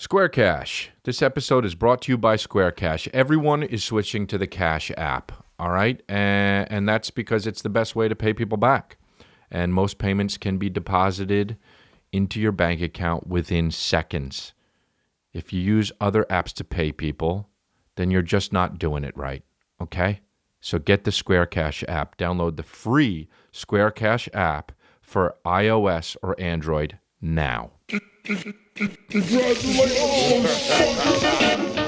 Square Cash. This episode is brought to you by Square Cash. Everyone is switching to the Cash app, all right? And that's because it's the best way to pay people back. And most payments can be deposited into your bank account within seconds. If you use other apps to pay people, then you're just not doing it right, okay? So get the Square Cash app. Download the free Square Cash app for iOS or Android now.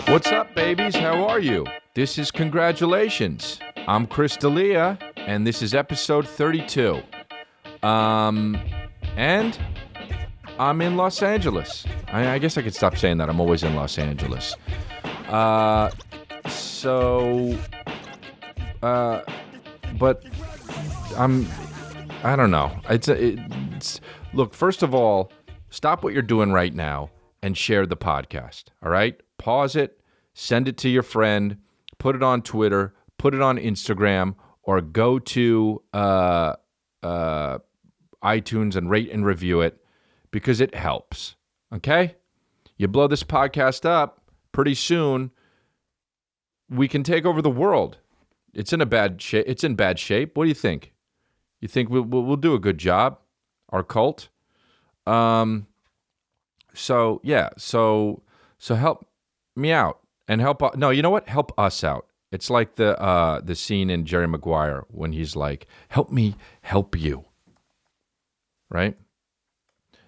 What's up, babies? How are you? This is Congratulations. I'm Chris D'Elia, and this is episode 32. And I'm in Los Angeles. I guess I could stop saying that. I'm always in Los Angeles. But I don't know. It's look, first of all, stop what you're doing right now and share the podcast, all right? Pause it, send it to your friend, put it on Twitter, put it on Instagram, or go to iTunes and rate and review it because it helps, okay? You blow this podcast up, pretty soon we can take over the world. It's in bad shape. What do you think? You think we'll do a good job? Our cult? So help me out and help. No, you know what? Help us out. It's like the scene in Jerry Maguire when he's like, "Help me, help you." Right?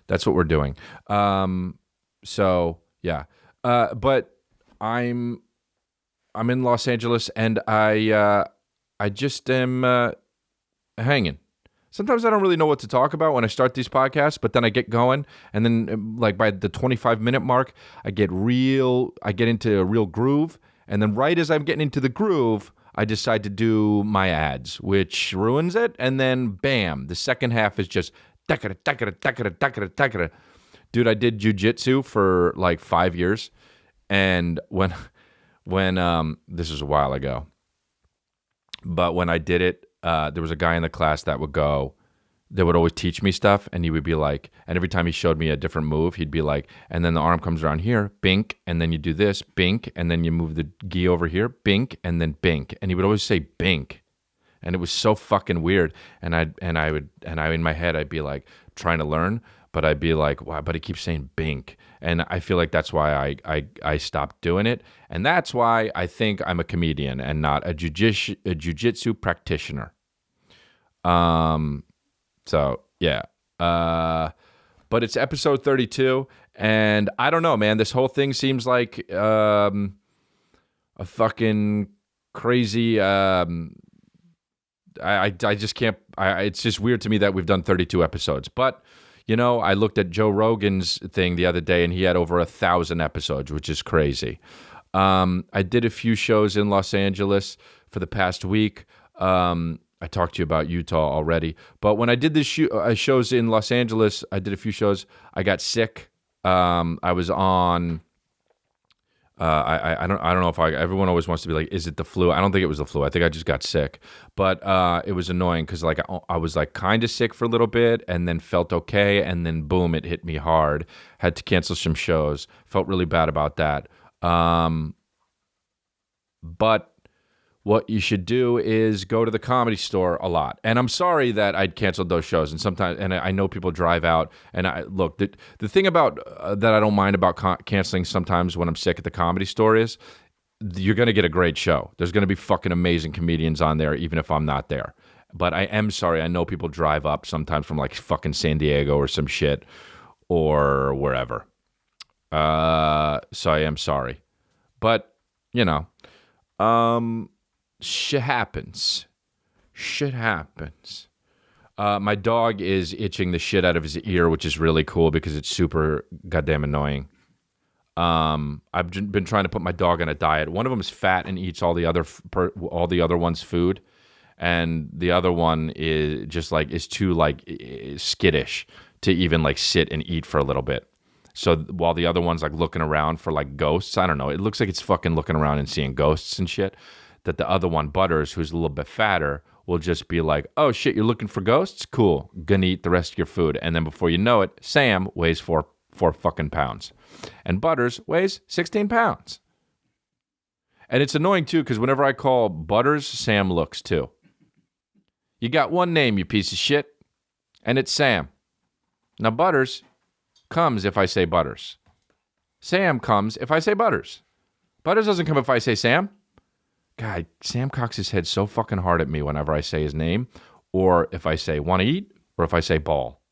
That's what we're doing. But I'm in Los Angeles and I just am hanging. Sometimes I don't really know what to talk about when I start these podcasts, but then I get going, and then like by the 25-minute mark, I get into a real groove, and then right as I'm getting into the groove, I decide to do my ads, which ruins it, and then bam, the second half is just takara. Dude, I did Jiu-jitsu for like 5 years, and when this was a while ago, but when I did it, there was a guy in the class that would always teach me stuff, and he would be like, and every time he showed me a different move, he'd be like, and then the arm comes around here, bink, and then you do this, bink, and then you move the gi over here, bink, and then bink, and he would always say bink, and it was so fucking weird, and I in my head I'd be like trying to learn, but I'd be like, wow, but he keeps saying bink, and I feel like that's why I stopped doing it, and that's why I think I'm a comedian and not a jiu-jitsu practitioner. So yeah, but it's episode 32, and I don't know, man. This whole thing seems like a fucking crazy. I just can't. It's just weird to me that we've done 32 episodes, but. You know, I looked at Joe Rogan's thing the other day, and he had over 1,000 episodes, which is crazy. I did a few shows in Los Angeles for the past week. I talked to you about Utah already. But when I did this shows in Los Angeles, I did a few shows. I got sick. I was on... I don't know if everyone always wants to be like, is it the flu? I don't think it was the flu. I think I just got sick, but it was annoying because like I was like kind of sick for a little bit and then felt okay, and then boom, it hit me hard. Had to cancel some shows. Felt really bad about that. But what you should do is go to the Comedy Store a lot. And I'm sorry that I'd canceled those shows. And sometimes, and I know people drive out. And the thing about that I don't mind about canceling sometimes when I'm sick at the Comedy Store is you're going to get a great show. There's going to be fucking amazing comedians on there, even if I'm not there. But I am sorry. I know people drive up sometimes from like fucking San Diego or some shit or wherever. So I am sorry. But, you know, shit happens. My dog is itching the shit out of his ear, which is really cool because it's super goddamn annoying. I've been trying to put my dog on a diet. One of them is fat and eats all the other one's food, and the other one is just like is too like skittish to even like sit and eat for a little bit. So while the other one's like looking around for like ghosts, I don't know. It looks like it's fucking looking around and seeing ghosts and shit. That the other one, Butters, who's a little bit fatter, will just be like, oh shit, you're looking for ghosts? Cool. Gonna eat the rest of your food. And then before you know it, Sam weighs 4 4 fucking pounds. And Butters weighs 16 pounds. And it's annoying, too, because whenever I call Butters, Sam looks, too. You got one name, you piece of shit, and it's Sam. Now, Butters comes if I say Butters. Sam comes if I say Butters. Butters doesn't come if I say Sam. God, Sam cocks his head so fucking hard at me whenever I say his name, or if I say want to eat, or if I say ball.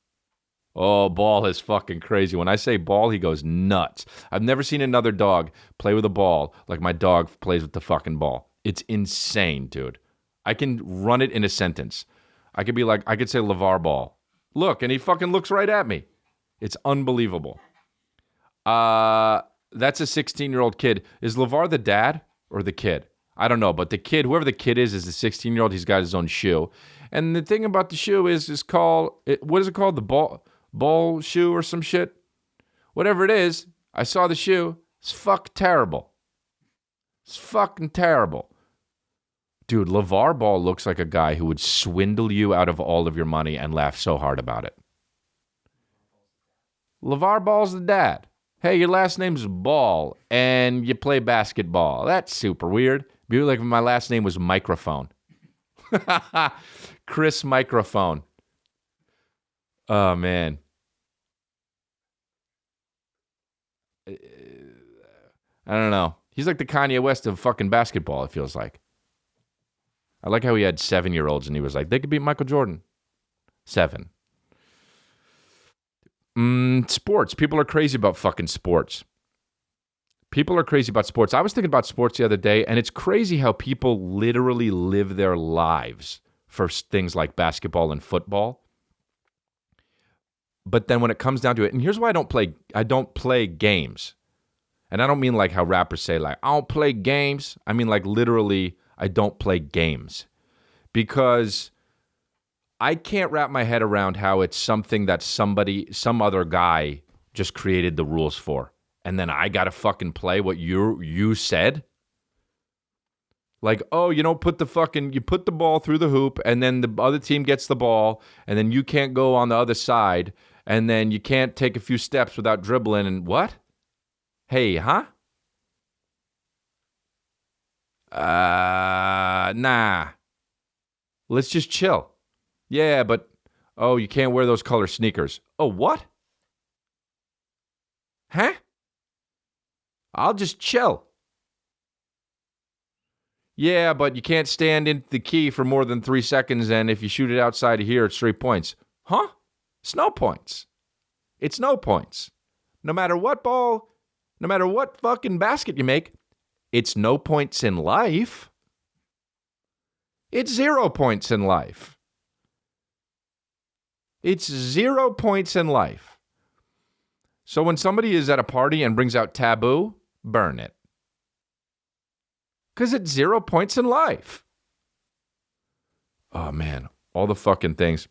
Oh, ball is fucking crazy. When I say ball, he goes nuts. I've never seen another dog play with a ball like my dog plays with the fucking ball. It's insane, dude. I can run it in a sentence. I could say LeVar Ball. Look, and he fucking looks right at me. It's unbelievable. That's a 16-year-old kid. Is LeVar the dad or the kid? I don't know, but the kid, whoever the kid is the 16-year-old. He's got his own shoe. And the thing about the shoe is called, what is it called? The ball shoe or some shit? Whatever it is, I saw the shoe. It's terrible. It's fucking terrible. Dude, LeVar Ball looks like a guy who would swindle you out of all of your money and laugh so hard about it. LeVar Ball's the dad. Hey, your last name's Ball, and you play basketball. That's super weird. Be like if my last name was Microphone. Chris Microphone. Oh, man. I don't know. He's like the Kanye West of fucking basketball, it feels like. I like how he had 7-year-olds and he was like, they could beat Michael Jordan. 7. Sports. People are crazy about fucking sports. People are crazy about sports. I was thinking about sports the other day, and it's crazy how people literally live their lives for things like basketball and football. But then when it comes down to it, and here's why I don't play games. And I don't mean like how rappers say, like, I don't play games. I mean like literally, I don't play games. Because I can't wrap my head around how it's something that some other guy just created the rules for. And then I got to fucking play what you said? Like, oh, you put the ball through the hoop, and then the other team gets the ball, and then you can't go on the other side, and then you can't take a few steps without dribbling, and what? Hey, huh? Nah. Let's just chill. Yeah, but, oh, you can't wear those color sneakers. Oh, what? Huh? I'll just chill. Yeah, but you can't stand in the key for more than 3 seconds, and if you shoot it outside of here, it's 3 points. Huh? It's no points. It's no points. No matter what fucking basket you make, it's no points in life. It's 0 points in life. It's 0 points in life. So when somebody is at a party and brings out Taboo, burn it. Because it's 0 points in life. Oh, man. All the fucking things.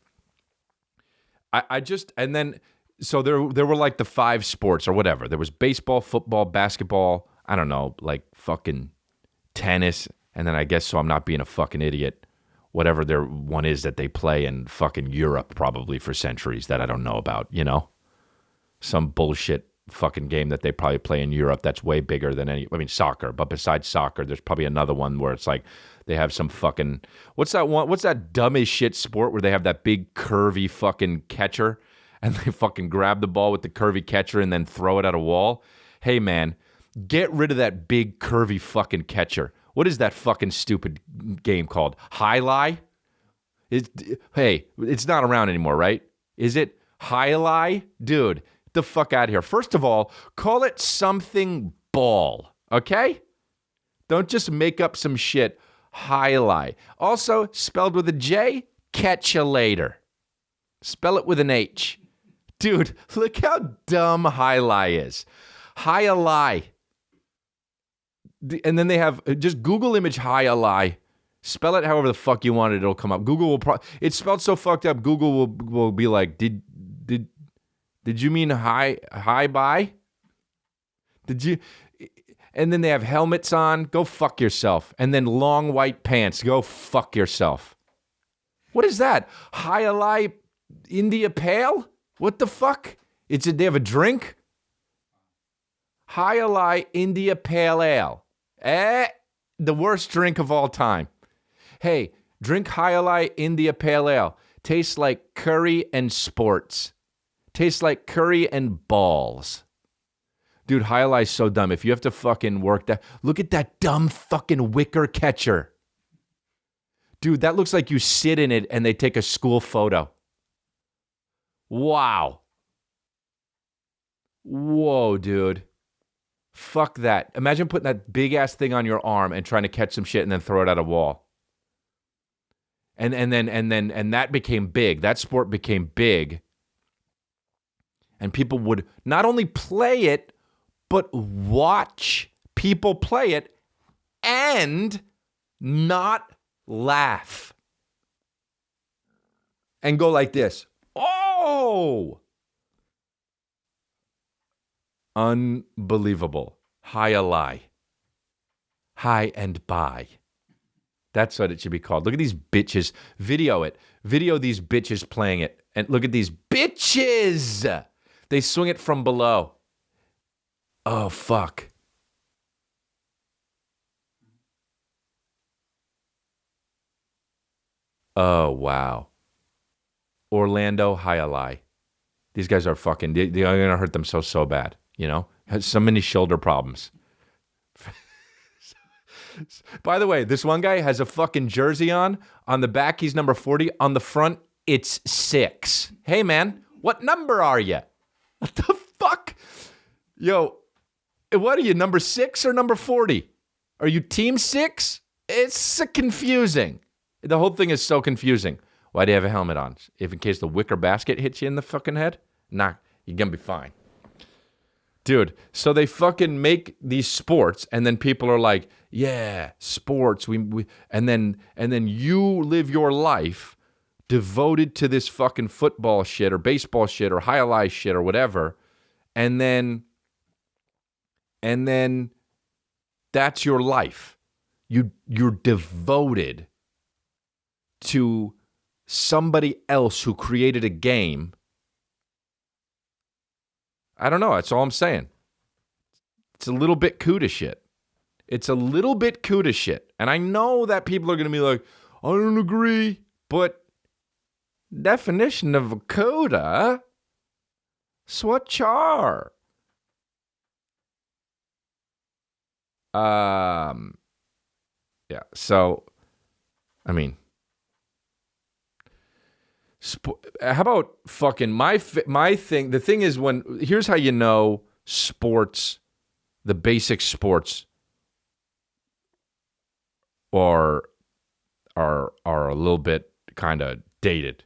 So there were like the 5 sports or whatever. There was baseball, football, basketball, I don't know, like fucking tennis. And then I guess, so I'm not being a fucking idiot, whatever their one is that they play in fucking Europe probably for centuries that I don't know about, Some bullshit fucking game that they probably play in Europe that's way bigger than soccer. But besides soccer, there's probably another one where it's like they have some fucking, what's that dumb as shit sport where they have that big curvy fucking catcher and they fucking grab the ball with the curvy catcher and then throw it at a wall? Hey, man, get rid of that big curvy fucking catcher. What is that fucking stupid game called? Alai? Hey, it's not around anymore, right? Is it Alai? Dude, the fuck out of here. First of all, call it something ball, okay? Don't just make up some shit. Alai. Also, spelled with a J, catch you later. Spell it with an H. Dude, look how dumb Alai is. Alai. And then they have, just Google image Alai. Spell it however the fuck you want it, it'll come up. Google will it's spelled so fucked up, Google will be like, did you mean hi bye? Did you? And then they have helmets on. Go fuck yourself. And then long white pants. Go fuck yourself. What is that? Alai India Pale? What the fuck? They have a drink? Alai India Pale Ale. The worst drink of all time. Hey, drink Alai India Pale Ale. Tastes like curry and sports. Tastes like curry and balls. Dude, Alai's so dumb. If you have to fucking work that, look at that dumb fucking wicker catcher. Dude, that looks like you sit in it and they take a school photo. Wow. Whoa, dude. Fuck that. Imagine putting that big ass thing on your arm and trying to catch some shit and then throw it at a wall. And that became big. That sport became big. And people would not only play it, but watch people play it and not laugh. And go like this. Oh! Unbelievable. Alai. High and by. That's what it should be called. Look at these bitches. Video it. Video these bitches playing it. And look at these bitches. They swing it from below. Oh, fuck. Oh, wow. Orlando Alai. These guys are fucking, they're going to hurt them so bad, you know? Has so many shoulder problems. By the way, this one guy has a fucking jersey on. On the back, he's number 40. On the front, it's 6. Hey, man, what number are you? What the fuck? Yo, what are you, number 6 or number 40? Are you team 6? It's confusing. The whole thing is so confusing. Why do you have a helmet on? If in case the wicker basket hits you in the fucking head? Nah, you're going to be fine. Dude, so they fucking make these sports, and then people are like, yeah, sports. We and then you live your life devoted to this fucking football shit or baseball shit or Alai shit or whatever, and then that's your life. You're devoted to somebody else who created a game. I don't know. That's all I'm saying. It's a little bit CUDA shit. It's a little bit CUDA shit. And I know that people are going to be like, I don't agree. But definition of a CUDA, swachar. Yeah. So, I mean, how about fucking my thing? The thing is, here's how you know sports, the basic sports are a little bit kind of dated,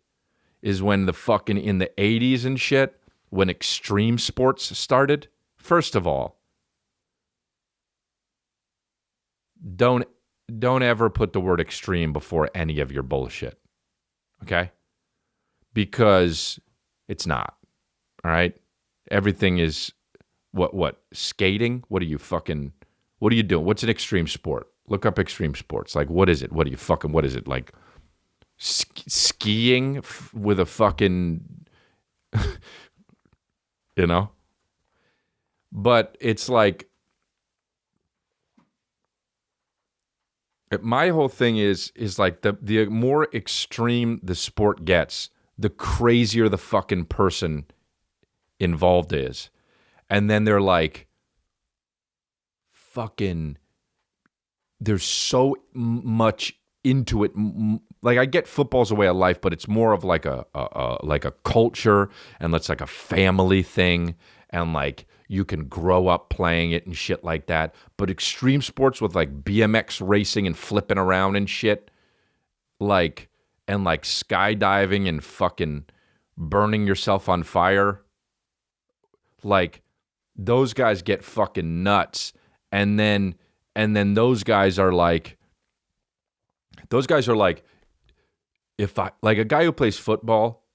is when the fucking in the 80s and shit, when extreme sports started. First of all, don't ever put the word extreme before any of your bullshit. Okay? Because it's not. All right? Everything is what? Skating? What are you doing? What's an extreme sport? Look up extreme sports. Like, what is it? What is it? Like skiing with a fucking, you know? But it's like, my whole thing is like the more extreme the sport gets, the crazier the fucking person involved is. And then they're like, fucking, there's so much into it. Like, I get football's a way of life, but it's more of like a culture, and it's like a family thing, and like you can grow up playing it and shit like that. But extreme sports with like BMX racing and flipping around and shit, like, and like skydiving and fucking burning yourself on fire, like, those guys get fucking nuts. And then those guys are like, if I, like, a guy who plays football,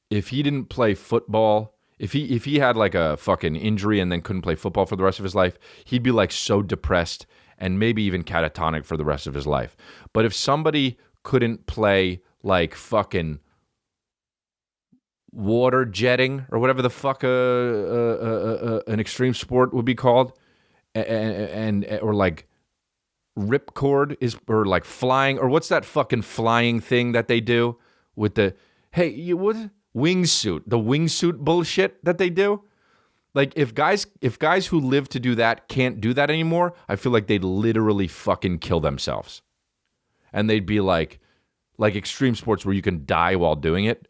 if he didn't play football, if he had like a fucking injury and then couldn't play football for the rest of his life, he'd be like so depressed and maybe even catatonic for the rest of his life. But if somebody couldn't play like fucking water jetting or whatever the fuck a an extreme sport would be called, and or like ripcord is, or like flying, or what's that fucking flying thing that they do with the wingsuit, the wingsuit bullshit that they do. Like if guys who live to do that can't do that anymore, I feel like they'd literally fucking kill themselves. And they'd be like extreme sports where you can die while doing it.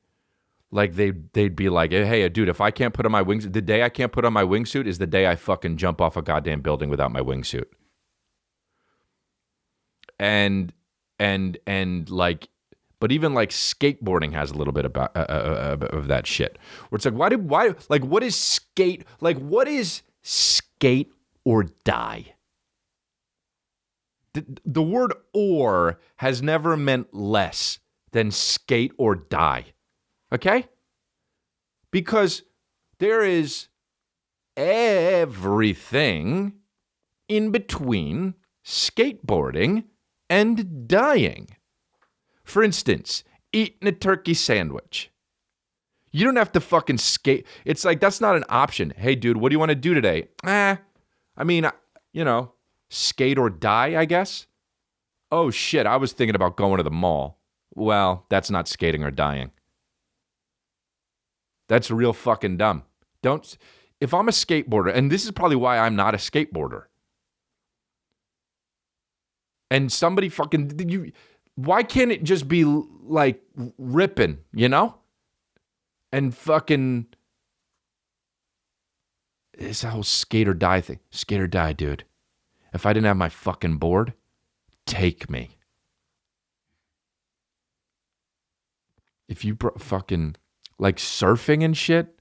Like they'd be like, hey, dude, if I can't put on my wings, the day I can't put on my wingsuit is the day I fucking jump off a goddamn building without my wingsuit. And like, but even like skateboarding has a little bit about of that shit, where it's like, why, like, what is skate? Like, what is skate or die? The word or has never meant less than skate or die. Okay? Because there is everything in between skateboarding and dying. For instance, eating a turkey sandwich. You don't have to fucking skate. It's like, that's not an option. Hey, dude, what do you want to do today? I mean, skate or die, I guess. Oh, shit, I was thinking about going to the mall. Well, that's not skating or dying. That's real fucking dumb. If I'm a skateboarder, and this is probably why I'm not a skateboarder, and somebody fucking, why can't it just be like ripping, And fucking, it's a whole skate or die thing. Skate or die, dude. If I didn't have my fucking board, take me. If you fucking, like surfing and shit,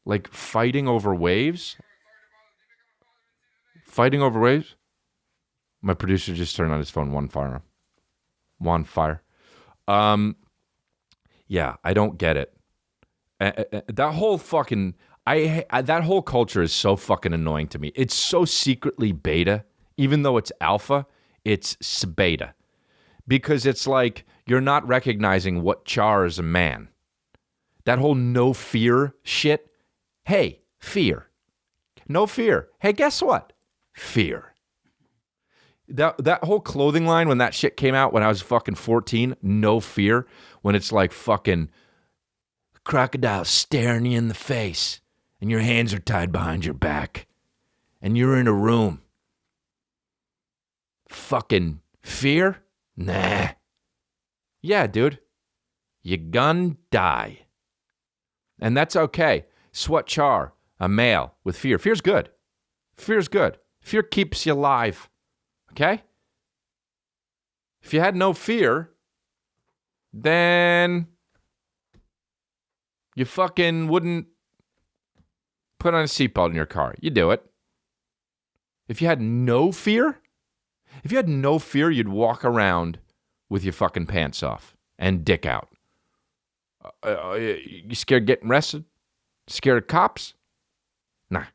like fighting over waves. My producer just turned on his phone. One fire. Yeah, I don't get it. That whole fucking, that whole culture is so fucking annoying to me. It's so secretly beta, even though it's alpha, it's beta. Because it's like, you're not recognizing what chars a man. That whole no fear shit. Hey, fear. No fear. Hey, guess what? Fear. That whole clothing line, when that shit came out when I was fucking 14, no fear, when it's like fucking crocodile staring you in the face and your hands are tied behind your back and you're in a room. Fucking fear? Nah. Yeah, dude. You gun die. And that's okay. Swat char, a male with fear. Fear's good. Fear's good. Fear keeps you alive. Okay? If you had no fear, then you fucking wouldn't put on a seatbelt in your car. You do it. If you had no fear, you'd walk around with your fucking pants off and dick out. You scared of getting arrested? Scared of cops? Nah.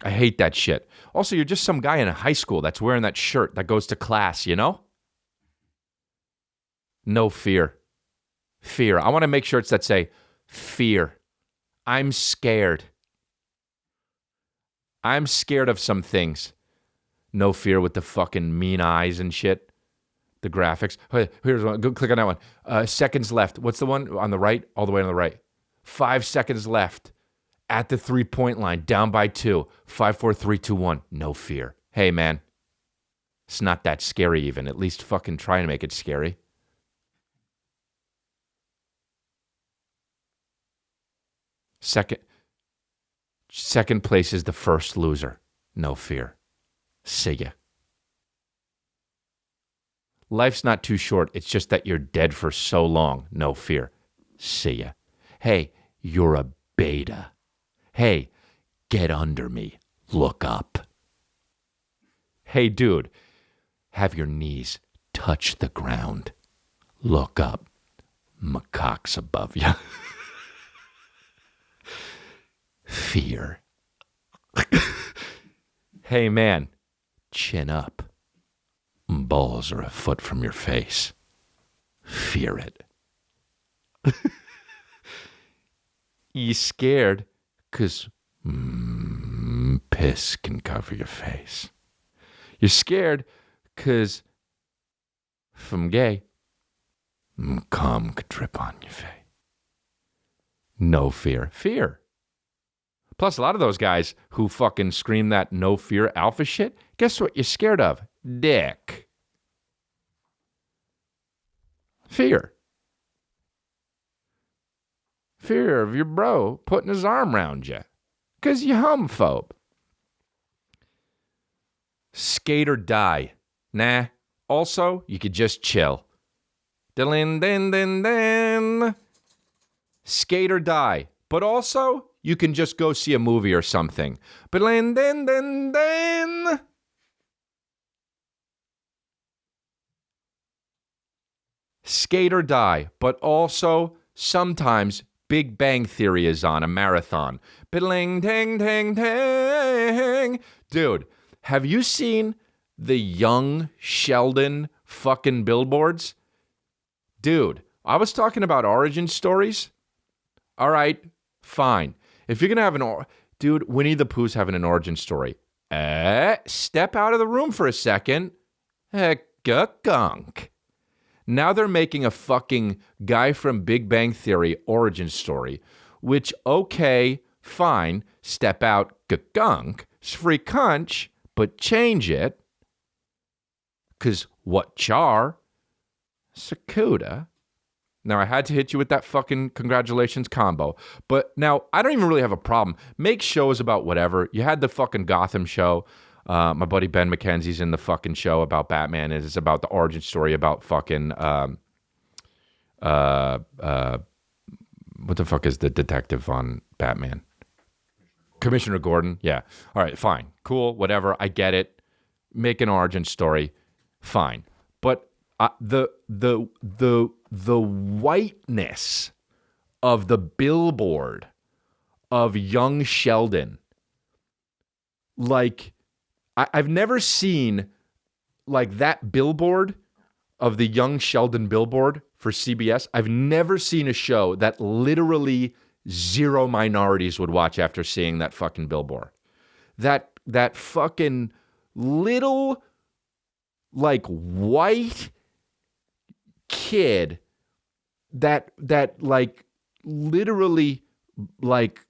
I hate that shit. Also, you're just some guy in a high school that's wearing that shirt that goes to class, No fear. Fear. I want to make shirts that say, fear. I'm scared. I'm scared of some things. No fear with the fucking mean eyes and shit. The graphics. Here's one. Go click on that one. Seconds left. What's the one on the right? All the way on the right. 5 seconds left. At the 3-point line. Down by 2. 5, 4, 3, 2, 1. No fear. Hey, man. It's not that scary even. At least fucking try and make it scary. Second place is the first loser. No fear. See ya. Life's not too short. It's just that you're dead for so long. No fear. See ya. Hey, you're a beta. Hey, get under me. Look up. Hey, dude, have your knees touch the ground. Look up. Macaques above you. Fear. Hey, man, chin up. Balls are a foot from your face. Fear it. You scared? because piss can cover your face. You're scared because if I'm gay, cum could drip on your face. No fear. Fear. Plus, a lot of those guys who fucking scream that no fear alpha shit, guess what you're scared of? Dick. Fear. Fear of your bro putting his arm around you because you're homophobe. Skate or die. Nah. Also, you could just chill. Din-din-din-din. Skate or die. But also, you can just go see a movie or something. Din-din-din-din. Skate or die. But also, sometimes Big Bang Theory is on a marathon. Ding-ding-ding-ding. Dude, have you seen the young Sheldon fucking billboards? Dude, I was talking about origin stories. All right, fine. If you're going to have dude, Winnie the Pooh's having an origin story. Step out of the room for a second. Gunk. Now they're making a fucking guy from Big Bang Theory origin story, which, okay, fine, step out, gunk, it's free cunch, but change it. Because what char? Sakuda. Now, I had to hit you with that fucking congratulations combo. But now, I don't even really have a problem. Make shows about whatever. You had the fucking Gotham show. My buddy Ben McKenzie's in the fucking show about Batman. It's about the origin story about fucking... what the fuck is the detective on Batman? Commissioner Gordon. Yeah. All right, fine. Cool, whatever. I get it. Make an origin story. Fine. But the whiteness of the billboard of young Sheldon, like, I've never seen like that billboard of the young Sheldon billboard for CBS. I've never seen a show that literally zero minorities would watch after seeing that fucking billboard. That fucking little like white kid that like literally like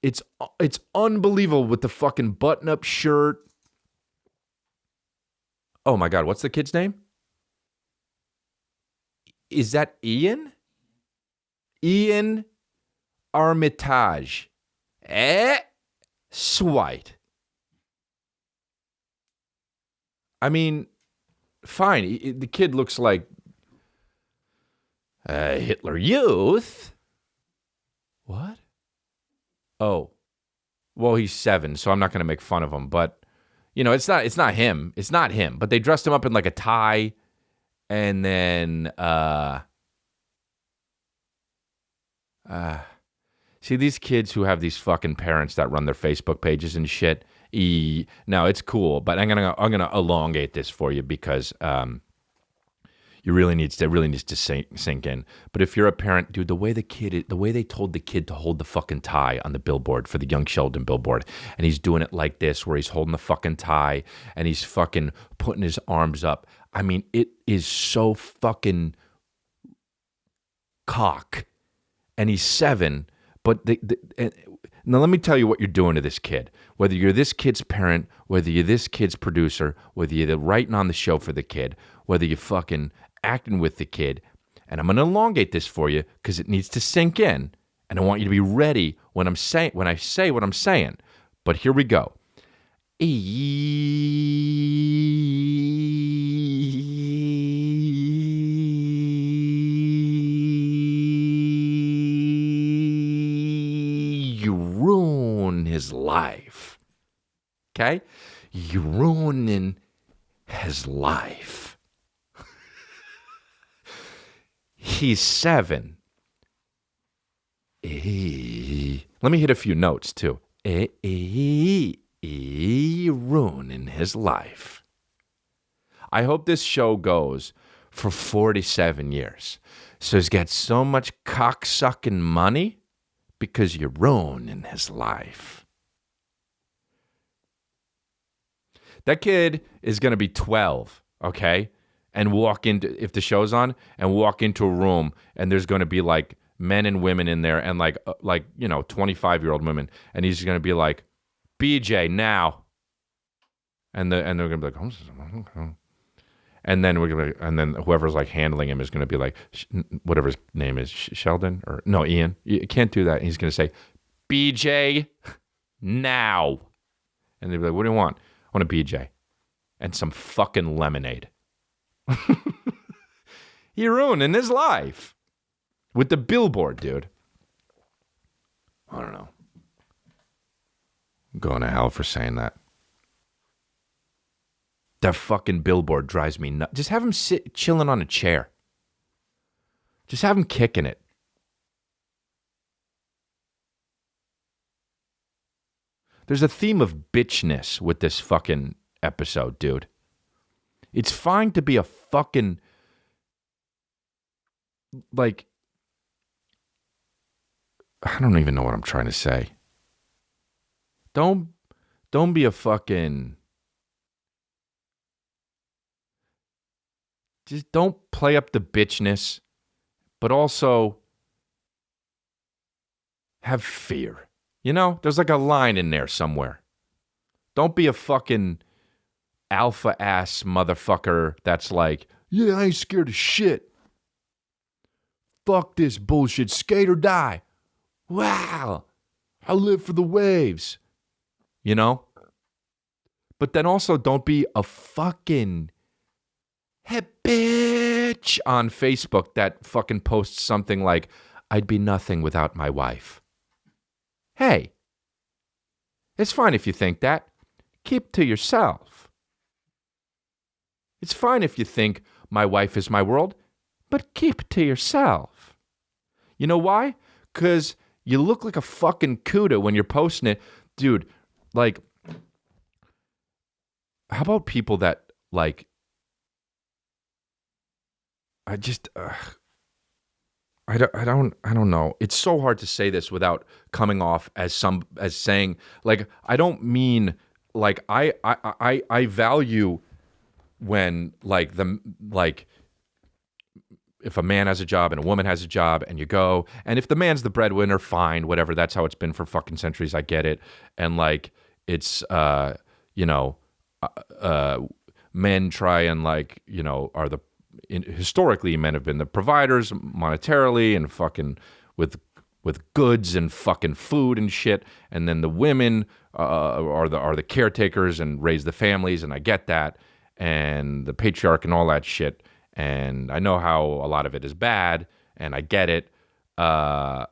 it's unbelievable with the fucking button-up shirt. Oh my God, what's the kid's name? Is that Ian? Ian Armitage. Sweet. I mean, fine. The kid looks like Hitler Youth. What? Oh. Well, he's 7, so I'm not going to make fun of him. But, you know, it's not him. It's not him. But they dressed him up in like a tie. And then, see these kids who have these fucking parents that run their Facebook pages and shit. Now it's cool, but I'm gonna elongate this for you because it really needs to sink in. But if you're a parent, dude, the way they told the kid to hold the fucking tie on the billboard for the young Sheldon billboard, and he's doing it like this, where he's holding the fucking tie and he's fucking putting his arms up. I mean, it is so fucking cock, and he's 7. But now let me tell you what you're doing to this kid. Whether you're this kid's parent, whether you're this kid's producer, whether you're writing on the show for the kid, whether you're fucking acting with the kid, and I'm going to elongate this for you because it needs to sink in, and I want you to be ready when I say what I'm saying. But here we go. You ruin his life. Okay? You ruining his life. He's 7. Let me hit a few notes too. Ruining his life. I hope this show goes for 47 years. So he's got so much cocksucking money because you're ruining his life. That kid is going to be 12, okay? And walk into, if the show's on, and walk into a room, and there's going to be like men and women in there, and like 25-year-old women, and he's going to be like, BJ, now. And they're going to be like, oh. And then then whoever's like handling him is going to be like, whatever his name is, Sheldon or no, Ian. You can't do that. And he's going to say, BJ, now. And they'll be like, what do you want? I want a BJ and some fucking lemonade. You're ruining his life with the billboard, dude. I don't know. I'm going to hell for saying that. That fucking billboard drives me nuts. Just have him sit chilling on a chair. Just have him kicking it. There's a theme of bitchness with this fucking episode, dude. It's fine to be a fucking, like, I don't even know what I'm trying to say. Don't be a fucking, just don't play up the bitchness, but also have fear. You know, there's like a line in there somewhere. Don't be a fucking alpha ass motherfucker that's like, yeah, I ain't scared of shit. Fuck this bullshit, skate or die. Wow, I live for the waves. You know? But then also don't be a fucking hey bitch on Facebook that fucking posts something like, I'd be nothing without my wife. Hey, it's fine if you think that. Keep to yourself. It's fine if you think my wife is my world, but keep to yourself. You know why? Because you look like a fucking cuda when you're posting it. Dude, like, how about people that, like, I don't know. It's so hard to say this without coming off as saying, like, I don't mean, like, I value when, like, if a man has a job and a woman has a job and you go, and if the man's the breadwinner, fine, whatever, that's how it's been for fucking centuries, I get it. And, like, it's, men try and, like, are historically men have been the providers monetarily and fucking with goods and fucking food and shit, and then the women are the caretakers and raise the families, and I get that, and the patriarch and all that shit, and I know how a lot of it is bad, and I get it. I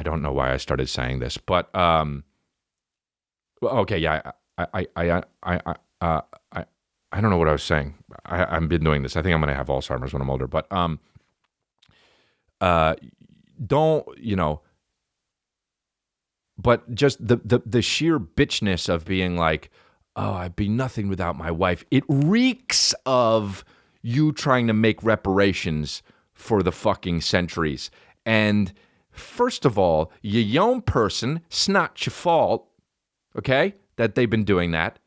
don't know why I started saying this, but okay, yeah, I don't know what I was saying. I've been doing this. I think I'm going to have Alzheimer's when I'm older. But but just the sheer bitchness of being like, oh, I'd be nothing without my wife. It reeks of you trying to make reparations for the fucking centuries. And first of all, you young person, it's not your fault, okay, that they've been doing that.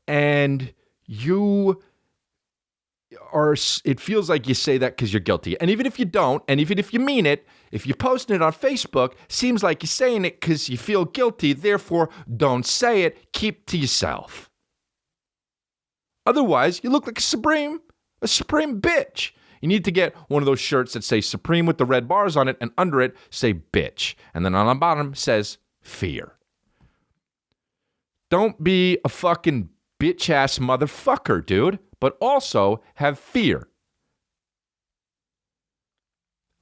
And you are, it feels like you say that because you're guilty. And even if you don't, and even if you mean it, if you're posting it on Facebook, seems like you're saying it because you feel guilty. Therefore, don't say it. Keep to yourself. Otherwise, you look like a supreme bitch. You need to get one of those shirts that say Supreme with the red bars on it, and under it say bitch. And then on the bottom says fear. Don't be a fucking bitch-ass motherfucker, dude, but also have fear.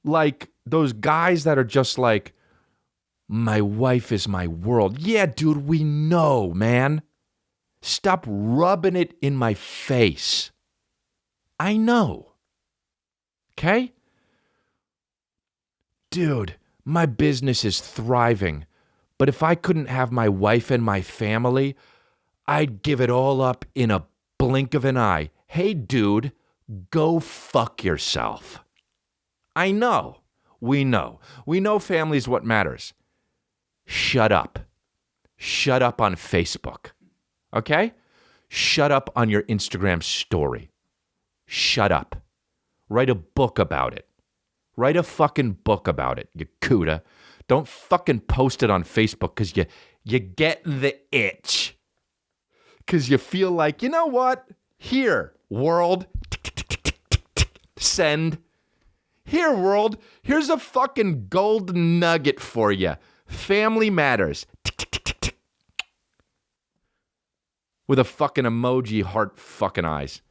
Like those guys that are just like, my wife is my world. Yeah, dude, we know, man. Stop rubbing it in my face. I know. Okay? Dude, my business is thriving, but if I couldn't have my wife and my family, I'd give it all up in a blink of an eye. Hey, dude, go fuck yourself. I know. We know. We know family's what matters. shut up. Shut up on Facebook. Okay? Shut up on your Instagram story. Shut up. Write a book about it. Write a fucking book about it, you cuda. Don't fucking post it on Facebook because you get the itch. Because you feel like, you know what? Here, world. Send. Here, world. Here's a fucking gold nugget for you. Family matters. With a fucking emoji heart fucking eyes.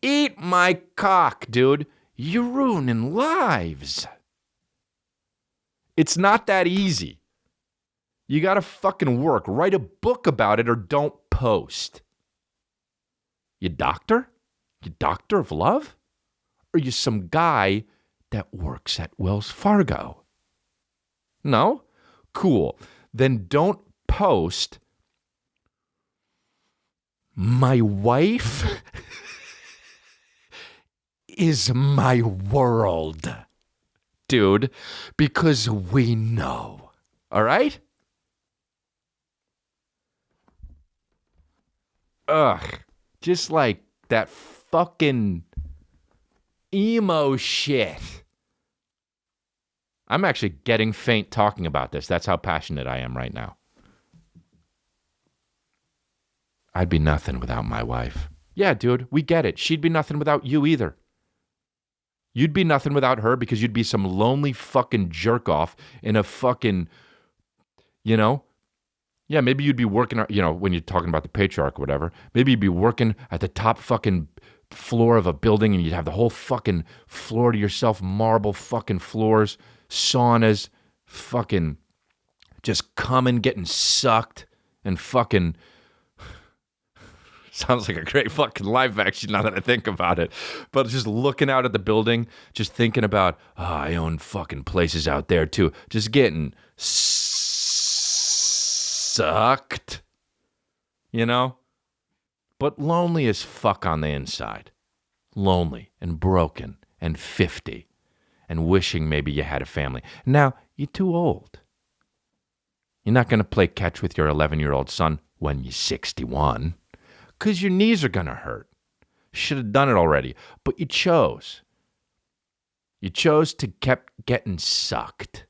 Eat my cock, dude. You're ruining lives. It's not that easy. You gotta fucking work. Write a book about it or don't post. You doctor? You doctor of love? Or you some guy that works at Wells Fargo? No? Cool. Then don't post. My wife is my world, dude, because we know. All right? Ugh. Just like that fucking emo shit. I'm actually getting faint talking about this. That's how passionate I am right now. I'd be nothing without my wife. Yeah, dude, we get it. She'd be nothing without you either. You'd be nothing without her because you'd be some lonely fucking jerk off in a fucking, you know? Yeah, maybe you'd be working, you know, when you're talking about the patriarch or whatever. Maybe you'd be working at the top fucking floor of a building and you'd have the whole fucking floor to yourself, marble fucking floors, saunas, fucking just coming, getting sucked, and fucking... Sounds like a great fucking life, actually, now that I think about it. But just looking out at the building, just thinking about, I own fucking places out there, too. Just getting sucked, you know? But lonely as fuck on the inside. Lonely and broken and 50 and wishing maybe you had a family. Now, you're too old. You're not going to play catch with your 11-year-old son when you're 61. Because your knees are going to hurt. Should have done it already. But you chose. You chose to keep getting sucked.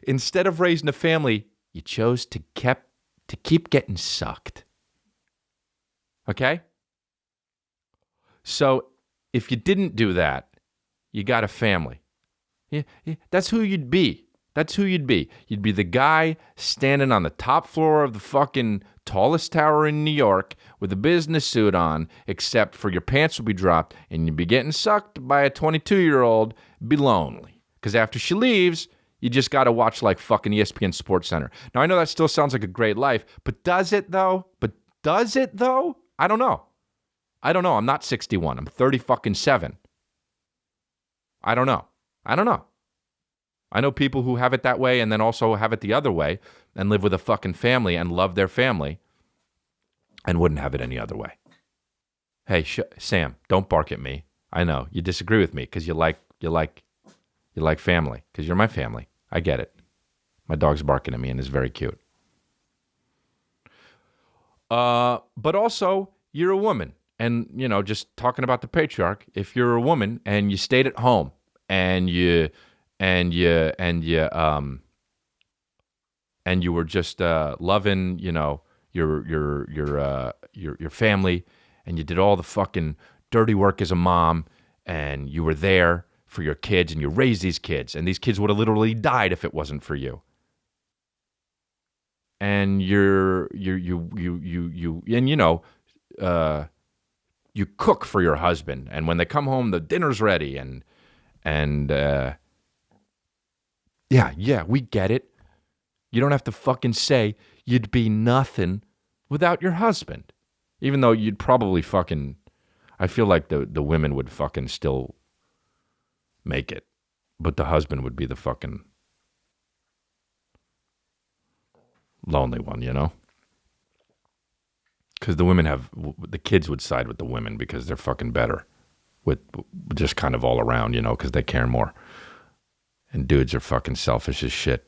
Instead of raising a family, you chose to keep getting sucked. Okay? So if you didn't do that, you got a family. Yeah, that's who you'd be. That's who you'd be. You'd be the guy standing on the top floor of the fucking tallest tower in New York with a business suit on, except for your pants would be dropped and you'd be getting sucked by a 22-year-old, be lonely. Because after she leaves, you just got to watch like fucking ESPN Sports Center. Now, I know that still sounds like a great life, but does it though? I don't know. I'm not 61. I'm 30 fucking 7. I don't know. I know people who have it that way and then also have it the other way and live with a fucking family and love their family and wouldn't have it any other way. Hey, Sam, don't bark at me. I know you disagree with me because you like family because you're my family. I get it. My dog's barking at me and is very cute. But also you're a woman and, you know, just talking about the patriarch, if you're a woman and you stayed at home and you were just loving, you know, your family, and you did all the fucking dirty work as a mom, and you were there for your kids, and you raised these kids, and these kids would have literally died if it wasn't for you. And you cook for your husband, and when they come home, the dinner's ready, and Yeah, we get it. You don't have to fucking say you'd be nothing without your husband. Even though you'd probably fucking... I feel like the women would fucking still make it. But the husband would be the fucking lonely one, you know? Because the kids would side with the women because they're fucking better. With just kind of all around, you know, because they care more. And dudes are fucking selfish as shit.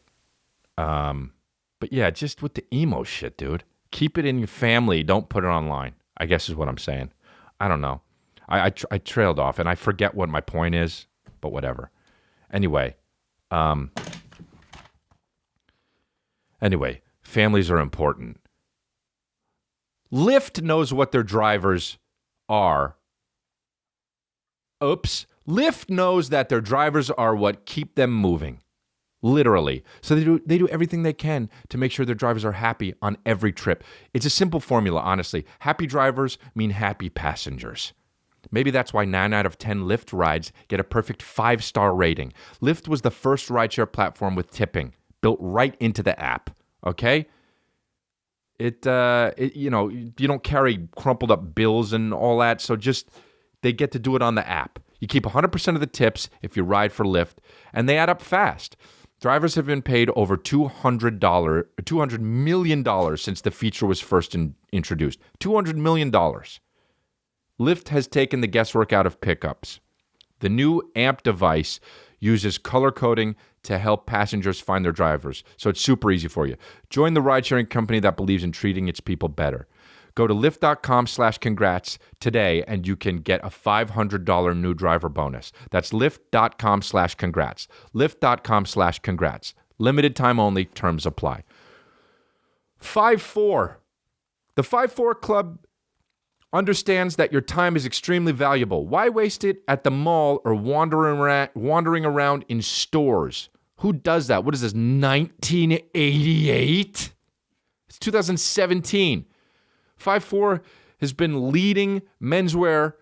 But yeah, just with the emo shit, dude. Keep it in your family. Don't put it online, I guess is what I'm saying. I don't know. I trailed off, and I forget what my point is, but whatever. Anyway, families are important. Lyft knows what their drivers are. Oops. Lyft knows that their drivers are what keep them moving. Literally. So they do everything they can to make sure their drivers are happy on every trip. It's a simple formula, honestly. Happy drivers mean happy passengers. Maybe that's why 9 out of 10 Lyft rides get a perfect 5-star rating. Lyft was the first rideshare platform with tipping, built right into the app. Okay? You don't carry crumpled up bills and all that, so just they get to do it on the app. You keep 100% of the tips if you ride for Lyft, and they add up fast. Drivers have been paid over $200 million since the feature was first introduced. $200 million. Lyft has taken the guesswork out of pickups. The new AMP device uses color coding to help passengers find their drivers, so it's super easy for you. Join the ride-sharing company that believes in treating its people better. Go to lyft.com/congrats today and you can get a $500 new driver bonus. That's lyft.com/congrats. Lyft.com/congrats. Limited time only. Terms apply. 5-4. The 5-4 Club understands that your time is extremely valuable. Why waste it at the mall or wandering around in stores? Who does that? What is this, 1988? It's 2017. 5-4 has been leading menswear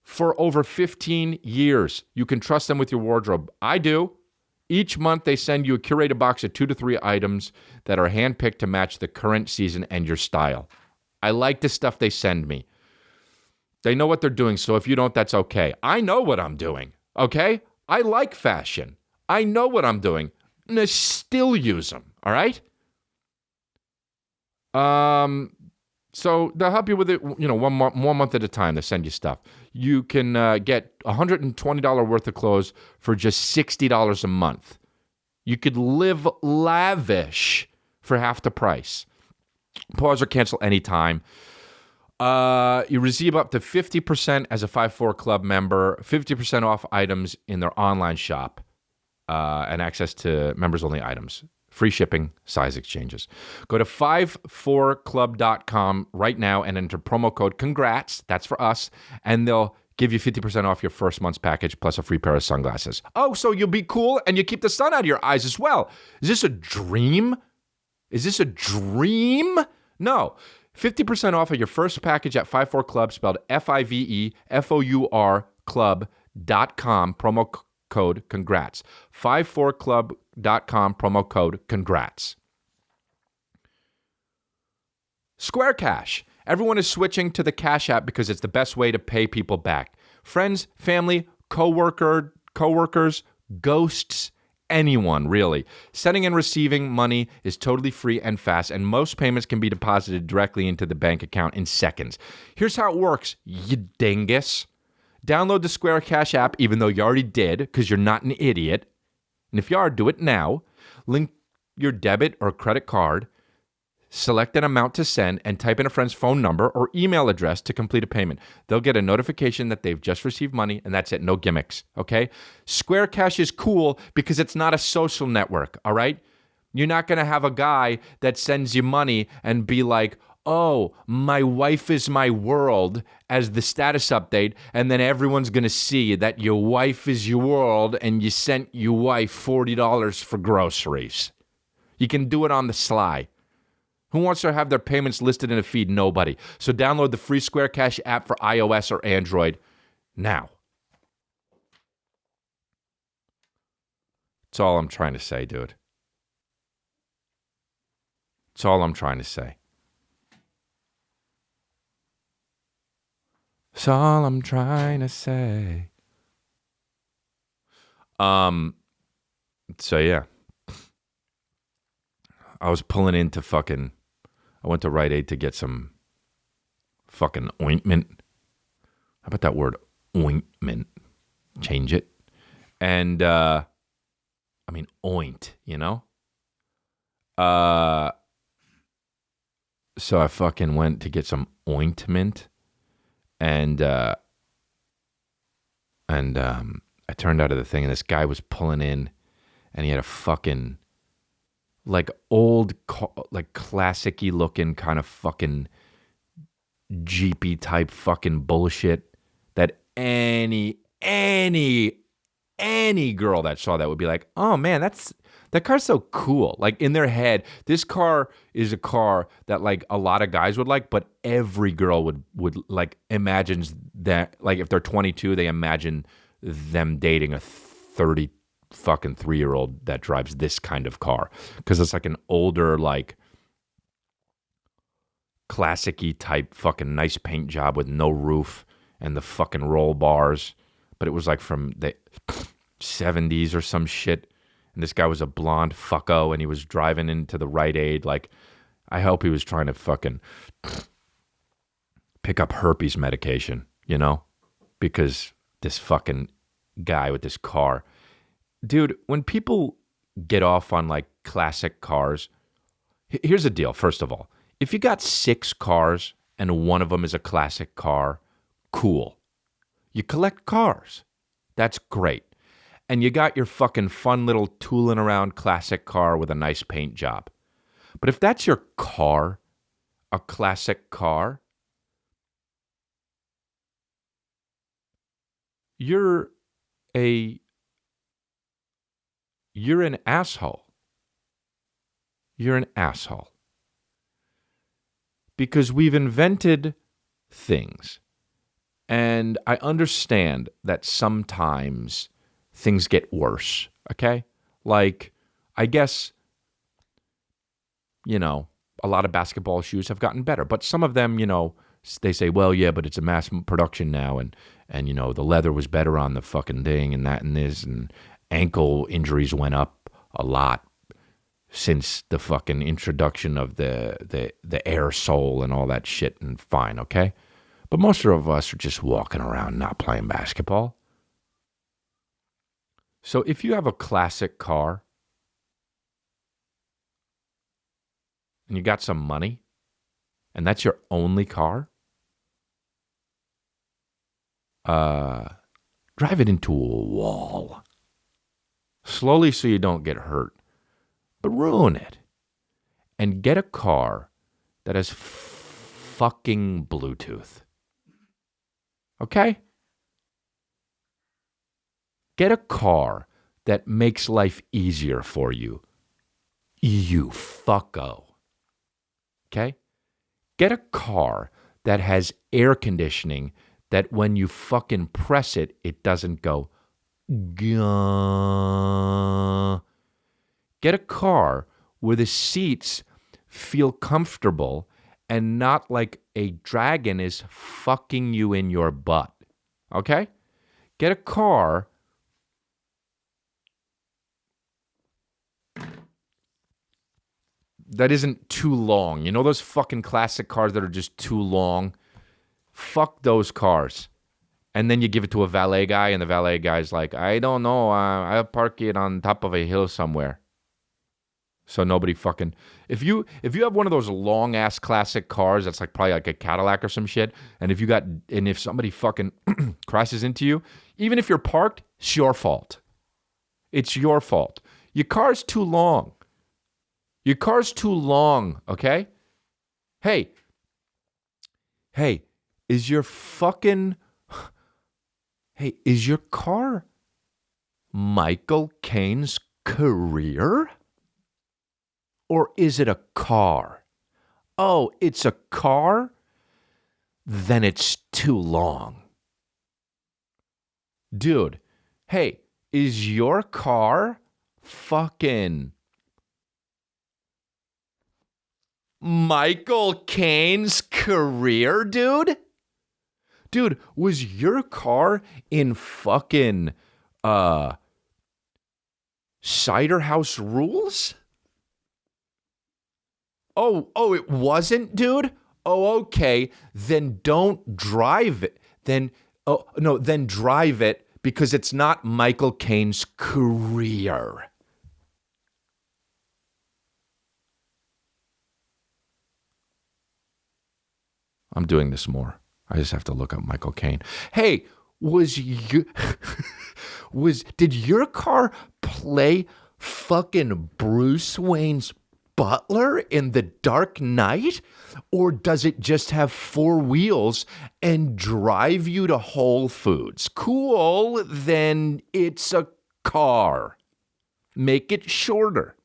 for over 15 years. You can trust them with your wardrobe. I do. Each month, they send you a curated box of 2 to 3 items that are handpicked to match the current season and your style. I like the stuff they send me. They know what they're doing, so if you don't, that's okay. I know what I'm doing, okay? I like fashion. I know what I'm doing, and I still use them, all right? So they'll help you with it, one month at a time. They send you stuff. You can get $120 worth of clothes for just $60 a month. You could live lavish for half the price. Pause or cancel anytime. You receive up to 50% as a 5-4 Club member, 50% off items in their online shop, and access to members-only items. Free shipping, size exchanges. Go to 54club.com right now and enter promo code CONGRATS, that's for us, and they'll give you 50% off your first month's package plus a free pair of sunglasses. Oh, so you'll be cool and you keep the sun out of your eyes as well. Is this a dream? Is this a dream? No. 50% off of your first package at 54club, spelled FIVEFOUR club.com, promo code CONGRATS. 54club.com, promo code CONGRATS. Square Cash. Everyone is switching to the Cash App because it's the best way to pay people back. Friends, family, coworkers, ghosts, anyone, really. Sending and receiving money is totally free and fast, and most payments can be deposited directly into the bank account in seconds. Here's how it works, you dingus. Download the Square Cash app, even though you already did, because you're not an idiot. And if you are, do it now. Link your debit or credit card, select an amount to send, and type in a friend's phone number or email address to complete a payment. They'll get a notification that they've just received money, and that's it. No gimmicks, okay? Square Cash is cool because it's not a social network, all right? You're not going to have a guy that sends you money and be like, oh, my wife is my world as the status update, and then everyone's going to see that your wife is your world and you sent your wife $40 for groceries. You can do it on the sly. Who wants to have their payments listed in a feed? Nobody. So download the free Square Cash app for iOS or Android now. That's all I'm trying to say, dude. That's all I'm trying to say. That's all I'm trying to say. So yeah. I was pulling into I went to Rite Aid to get some fucking ointment. How about that word, ointment? Change it. And I mean, oint, you know? Uh, so I fucking went to get some ointment, and I turned out of the thing, and this guy was pulling in, and he had a fucking like old, like classic-y looking kind of fucking Jeepy type fucking bullshit that any girl that saw that would be like, oh man, that car's so cool. Like in their head, this car is a car that like a lot of guys would like, but every girl would like imagines that, like if they're 22, they imagine them dating a 30 fucking 3-year-old that drives this kind of car, because it's like an older, like classic-y type fucking nice paint job with no roof and the fucking roll bars, but it was like from the 70s or some shit. And this guy was a blonde fucko, and he was driving into the Rite Aid. Like, I hope he was trying to fucking pick up herpes medication, you know? Because this fucking guy with this car. Dude, when people get off on like classic cars, here's the deal, first of all. If you got 6 cars and one of them is a classic car, cool. You collect cars. That's great. And you got your fucking fun little tooling around classic car with a nice paint job. But if that's your car, a classic car, you're an asshole. You're an asshole. Because we've invented things. And I understand that sometimes things get worse, okay? Like, I guess, you know, a lot of basketball shoes have gotten better. But some of them, you know, they say, well, yeah, but it's a mass production now. And you know, the leather was better on the fucking thing and that and this. And ankle injuries went up a lot since the fucking introduction of the air sole and all that shit, and fine, okay? But most of us are just walking around not playing basketball. So if you have a classic car and you got some money and that's your only car, drive it into a wall. Slowly so you don't get hurt. But ruin it. And get a car that has fucking Bluetooth. Okay? Get a car that makes life easier for you. You fucko. Okay? Get a car that has air conditioning that when you fucking press it, it doesn't go gah. Get a car where the seats feel comfortable and not like a dragon is fucking you in your butt. Okay? Get a car that isn't too long. You know those fucking classic cars that are just too long? Fuck those cars. And then you give it to a valet guy, and the valet guy's like, I don't know, I'll park it on top of a hill somewhere. So nobody fucking... If you have one of those long-ass classic cars that's like probably like a Cadillac or some shit, and if somebody fucking crashes into you, even if you're parked, it's your fault. It's your fault. Your car's too long. Your car's too long, okay? Hey, is your car Michael Caine's career? Or is it a car? Oh, it's a car? Then it's too long. Dude, hey, is your car fucking Michael Caine's career, dude? Dude, was your car in fucking Cider House Rules? Oh, it wasn't, dude? Oh, okay. Then don't drive it. Then drive it because it's not Michael Caine's career. I'm doing this more. I just have to look up Michael Caine. Hey, did your car play fucking Bruce Wayne's butler in The Dark Knight? Or does it just have 4 wheels and drive you to Whole Foods? Cool, then it's a car. Make it shorter.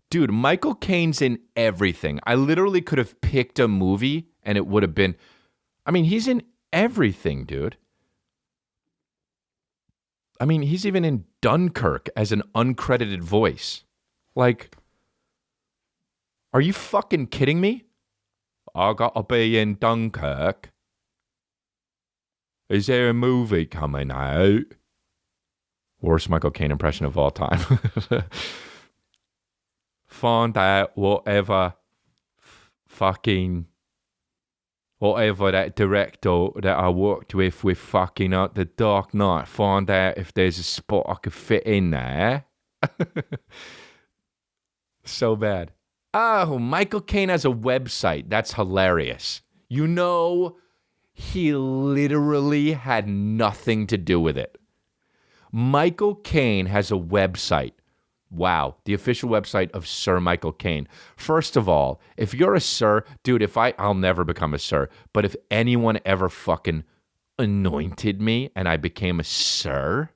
Dude, Michael Caine's in everything. I literally could have picked a movie and it would have been... I mean, he's in everything, dude. I mean, he's even in Dunkirk as an uncredited voice. Like, are you fucking kidding me? I gotta be in Dunkirk. Is there a movie coming out? Worst Michael Caine impression of all time. Find out whatever that director that I worked with fucking out The Dark Knight. Find out if there's a spot I could fit in there. So bad. Oh, Michael Caine has a website. That's hilarious. You know, he literally had nothing to do with it. Michael Caine has a website. Wow, the official website of Sir Michael Caine. First of all, if you're a sir, dude, I'll never become a sir, but if anyone ever fucking anointed me and I became a sir,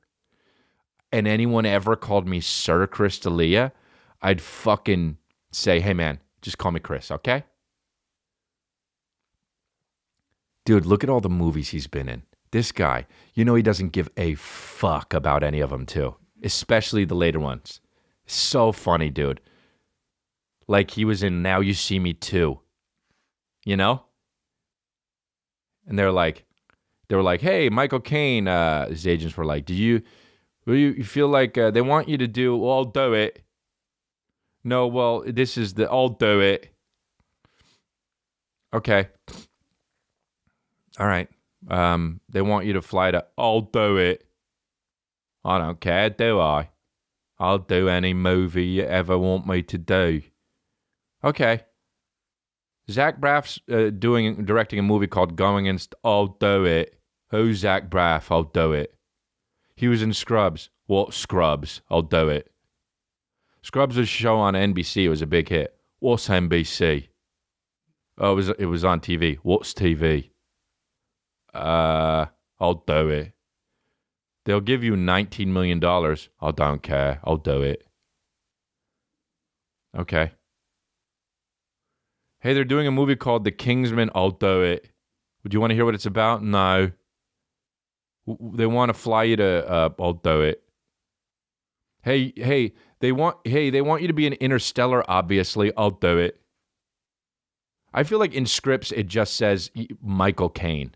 and anyone ever called me Sir Crystalia, I'd fucking say, hey man, just call me Chris, okay? Dude, look at all the movies he's been in. This guy, you know he doesn't give a fuck about any of them too, especially the later ones. So funny, dude. Like he was in Now You See Me Too. You know? And they were like, hey, Michael Caine, his agents were like, you feel like they want you to do, well, I'll do it. No, well, I'll do it. Okay. All right. They want you to fly to, I'll do it. I don't care, do I? I'll do any movie you ever want me to do. Okay. Zach Braff's directing a movie called Going Against, I'll do it. Who's Zach Braff? I'll do it. He was in Scrubs. What Scrubs? I'll do it. Scrubs was a show on NBC. It was a big hit. What's NBC? Oh, it was on TV. What's TV? I'll do it. They'll give you $19 million. I don't care. I'll do it. Okay. Hey, they're doing a movie called The Kingsman. I'll do it. Would you want to hear what it's about? No. They want to fly you to, I'll do it. Hey, they want you to be in Interstellar, obviously. I'll do it. I feel like in scripts it just says Michael Caine.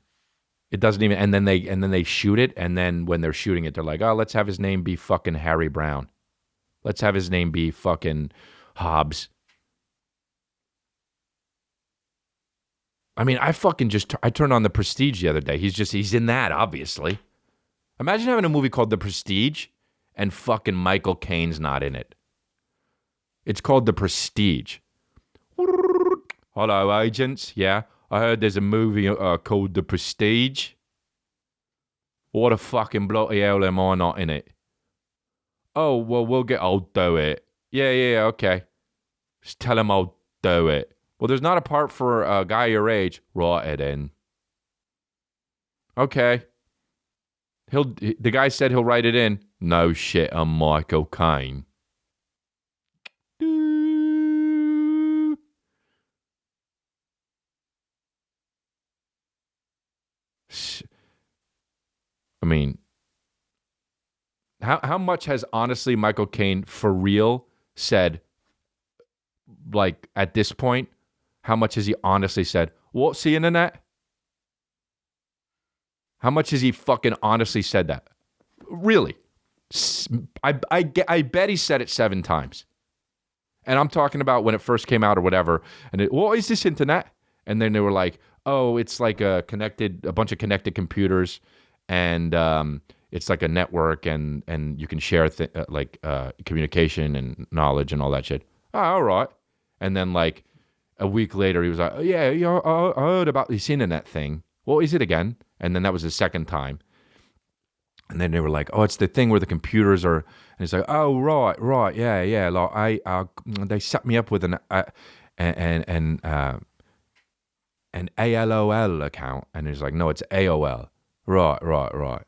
It doesn't even, and then they shoot it, and then when they're shooting it, they're like, oh, let's have his name be fucking Harry Brown. Let's have his name be fucking Hobbs. I mean, I turned on The Prestige the other day. He's in that, obviously. Imagine having a movie called The Prestige and fucking Michael Caine's not in it. It's called The Prestige. Hello, agents. Yeah, I heard there's a movie called The Prestige. What a fucking bloody hell am I not in it? Oh, well, I'll do it. Yeah, okay. Just tell him I'll do it. Well, there's not a part for a guy your age. Write it in. Okay. The guy said he'll write it in. No shit, I'm Michael Caine. I mean, how much has honestly Michael Caine for real said, like at this point, how much has he honestly said, what's the internet? How much has he fucking honestly said that? Really? I bet he said it 7 times. And I'm talking about when it first came out or whatever. And what is this internet? And then they were like, oh, it's like a bunch of connected computers. And it's like a network, and you can share communication and knowledge and all that shit. Oh, all right. And then like a week later, he was like, oh, yeah, I heard about this internet thing. What is it again? And then that was the second time. And then they were like, oh, it's the thing where the computers are. And he's like, oh, right, yeah. Like they set me up with an ALOL account. And he's like, no, it's AOL. Right.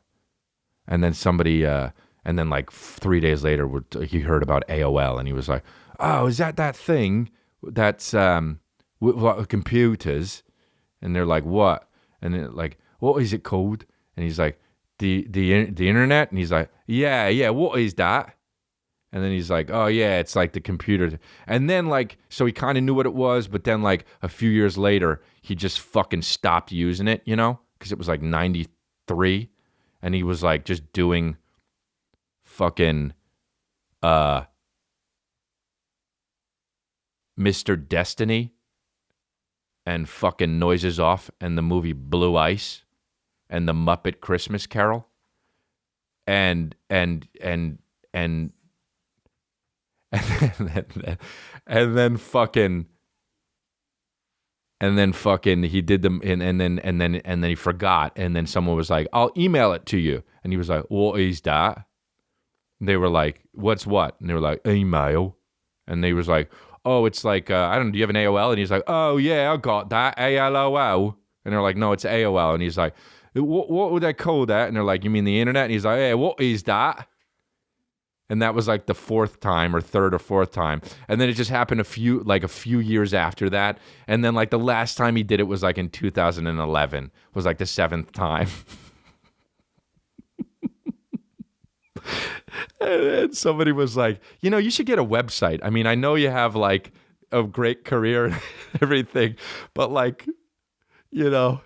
And then somebody, and then like 3 days later, he heard about AOL, and he was like, oh, is that thing that's with computers? And they're like, what? And they're like, what is it called? And he's like, the internet? And he's like, yeah, what is that? And then he's like, oh yeah, it's like the computer. And then like, so he kind of knew what it was, but then like a few years later, he just fucking stopped using it, because it was like 93, and he was like just doing fucking Mr. Destiny and fucking Noises Off and the movie Blue Ice and the Muppet Christmas Carol, and then fucking he did them, and then he forgot, and then someone was like, I'll email it to you, and he was like, what is that? They were like, what's what? And they were like, email. And they was like, oh, it's like, I don't know, do you have an AOL? And he's like, oh yeah, I got that, ALOL. And they're like, no, it's AOL. And he's like, what would I call that? And they're like, you mean the internet? And he's like, hey, what is that? And that was like the third or fourth time. And then it just happened a few years after that. And then like the last time he did it was like in 2011, was like the 7th time. And somebody was like, you should get a website. I mean, I know you have like a great career and everything, but like, it'd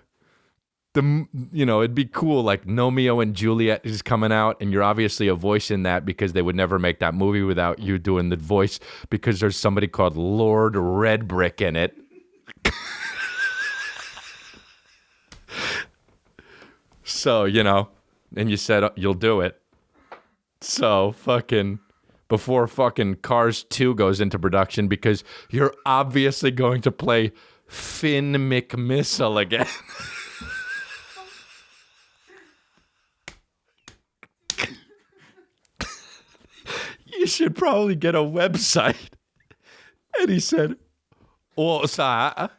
be cool. Like Romeo and Juliet is coming out, and you're obviously a voice in that, because they would never make that movie without you doing the voice, because there's somebody called Lord Redbrick in it. So, and you said you'll do it. So fucking before fucking Cars 2 goes into production, because you're obviously going to play Finn McMissile again. You should probably get a website. And he said, what's that?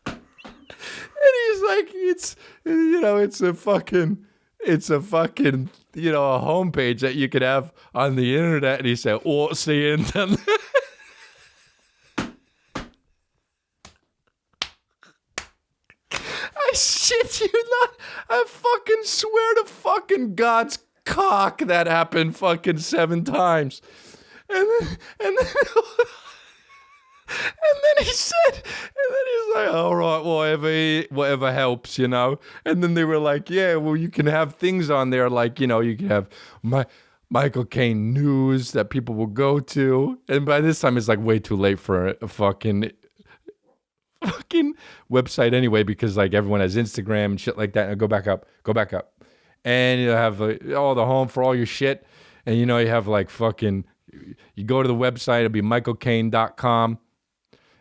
And he's like, it's a fucking, a homepage that you could have on the internet. And he said, what's the internet? I shit you not. I fucking swear to fucking God's cock that happened fucking 7 times. And then he said, and then he's like, all right, whatever helps, And then they were like, yeah, well, you can have things on there like, you can have Michael Caine news that people will go to. And by this time, it's like way too late for a fucking website anyway, because like everyone has Instagram and shit like that. And go back up. And you have all the home for all your shit. And, you have like fucking, you go to the website, it'll be michaelcaine.com.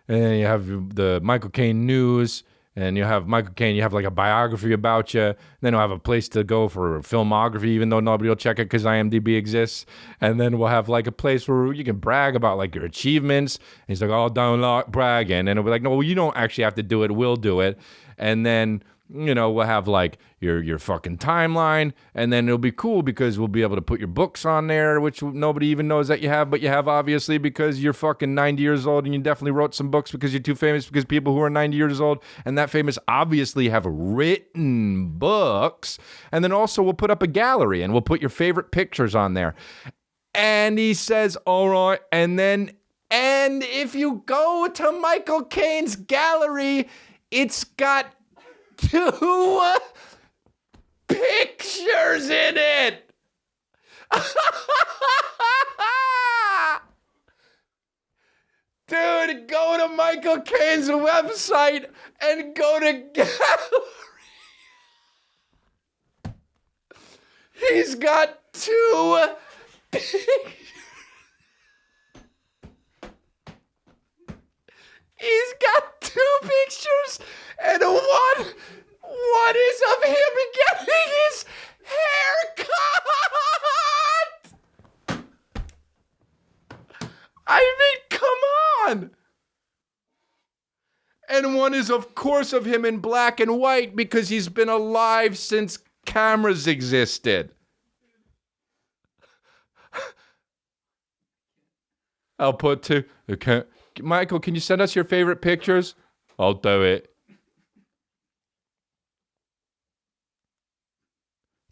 And then you have the Michael Caine news, and you have Michael Caine, you have like a biography about you. And then you'll have a place to go for filmography, even though nobody will check it because IMDb exists. And then we'll have like a place where you can brag about like your achievements. And he's like, oh, don't like bragging. And it'll be like, no, well, you don't actually have to do it. We'll do it. And then, we'll have like your fucking timeline, and then it'll be cool because we'll be able to put your books on there, which nobody even knows that you have, but you have obviously because you're fucking 90 years old and you definitely wrote some books because you're too famous, because people who are 90 years old and that famous obviously have written books. And then also we'll put up a gallery and we'll put your favorite pictures on there. And he says, all right, and if you go to Michael Caine's gallery, it's got 2 pictures in it. Dude, go to Michael Caine's website and go to gallery. He's got two. He's got two pictures, and one is of him getting his hair cut. I mean, come on. And one is, of course, of him in black and white because he's been alive since cameras existed. I'll put two. Okay. Michael, can you send us your favorite pictures? I'll do it.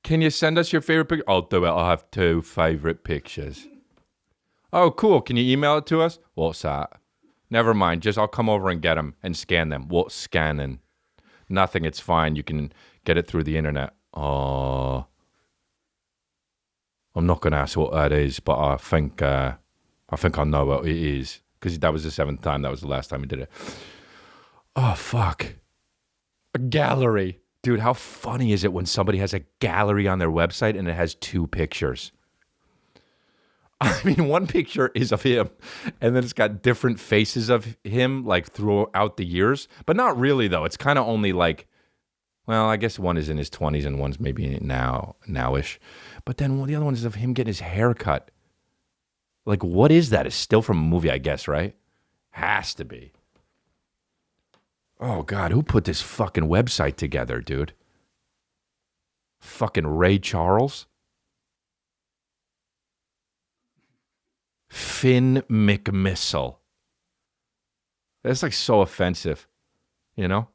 Can you send us your favorite picture? I'll do it. I'll have two favorite pictures. Oh, cool. Can you email it to us? What's that? Never mind. Just I'll come over and get them and scan them. What's scanning? Nothing. It's fine. You can get it through the internet. Oh. I'm not going to ask what that is, but I think I know what it is. Because that was the 7th time. That was the last time he did it. Oh, fuck. A gallery. Dude, how funny is it when somebody has a gallery on their website and it has two pictures? I mean, one picture is of him, and then it's got different faces of him, like, throughout the years. But not really, though. It's kind of only, like, well, I guess one is in his 20s and one's maybe nowish. But then the other one is of him getting his hair cut. Like, what is that? It's still from a movie, I guess, right? Has to be. Oh, God, who put this fucking website together, dude? Fucking Ray Charles? Finn McMissile. That's, like, so offensive, you know?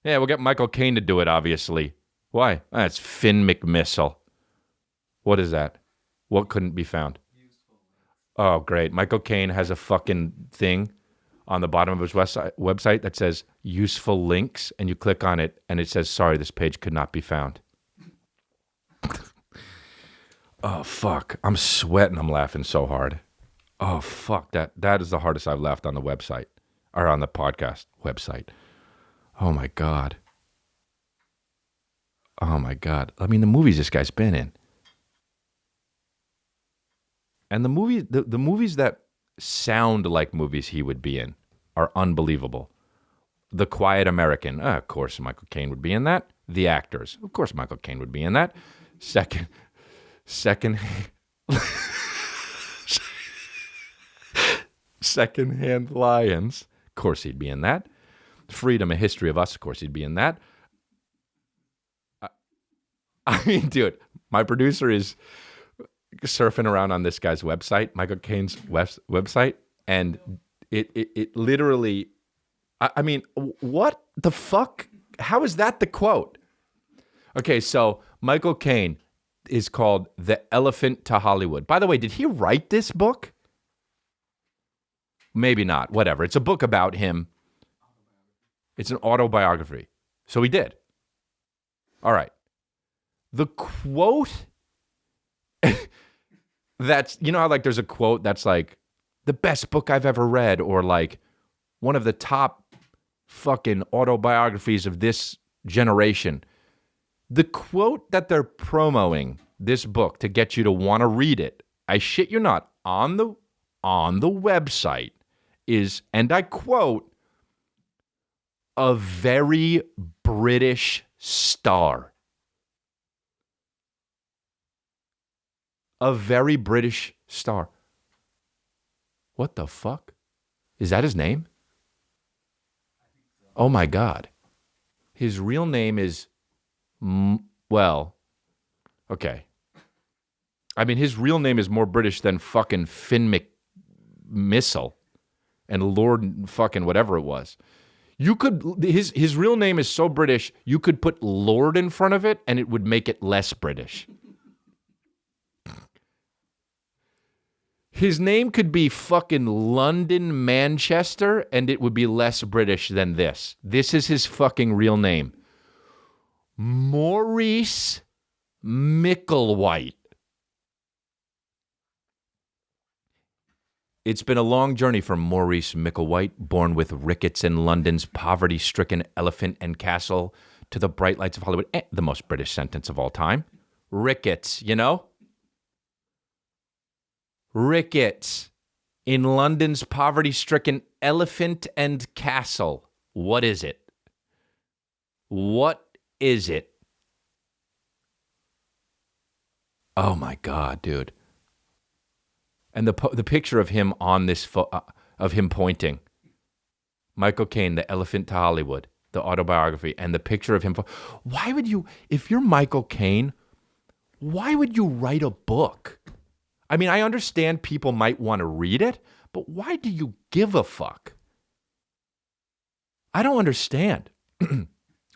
Yeah, we'll get Michael Caine to do it, obviously. Why? It's Finn McMissile. What is that? What couldn't be found? Oh, great. Michael Caine has a fucking thing on the bottom of his website that says useful links, and you click on it, and it says, sorry, this page could not be found. Oh, fuck. I'm sweating. I'm laughing so hard. Oh, fuck. That is the hardest I've laughed on the website, or on the podcast website. Oh, my God. Oh, my God. I mean, the movies this guy's been in. And the movies that sound like movies he would be in are unbelievable. The Quiet American. Of course, Michael Caine would be in that. The Actors. Of course, Michael Caine would be in that. Secondhand Lions. Of course, he'd be in that. Freedom, A History of Us. Of course, he'd be in that. I mean, dude, my producer is surfing around on this guy's website, Michael Caine's website, and it literally, I mean, what the fuck? How is that the quote? Okay, so Michael Caine is called The Elephant to Hollywood. By the way, did he write this book? Maybe not. Whatever. It's a book about him. It's an autobiography. So he did. All right. The quote that's, you know how like there's a quote that's like the best book I've ever read, or like one of the top fucking autobiographies of this generation. The quote that they're promoting this book to get you to want to read it, I shit you not, on the website is, and I quote, a very British star. A very British star. What the fuck? Is that his name? Oh my God. His real name is, well, okay. I mean, his real name is more British than fucking Finn McMissile and Lord fucking whatever it was. You could, his real name is so British, you could put Lord in front of it and it would make it less British. His name could be fucking London Manchester, and it would be less British than this. This is his fucking real name. Maurice Micklewhite. It's been a long journey for Maurice Micklewhite, born with rickets in London's poverty-stricken Elephant and Castle, to the bright lights of Hollywood. The most British sentence of all time. rickets, you know? Rickets in London's poverty-stricken Elephant and Castle. What is it? What is it? Oh my God, dude! And the picture of him on this of him pointing. Michael Caine, The Elephant to Hollywood, the autobiography, and the picture of him. Why would you, if you're Michael Caine, why would you write a book? I mean, I understand people might want to read it, but why do you give a fuck? I don't understand.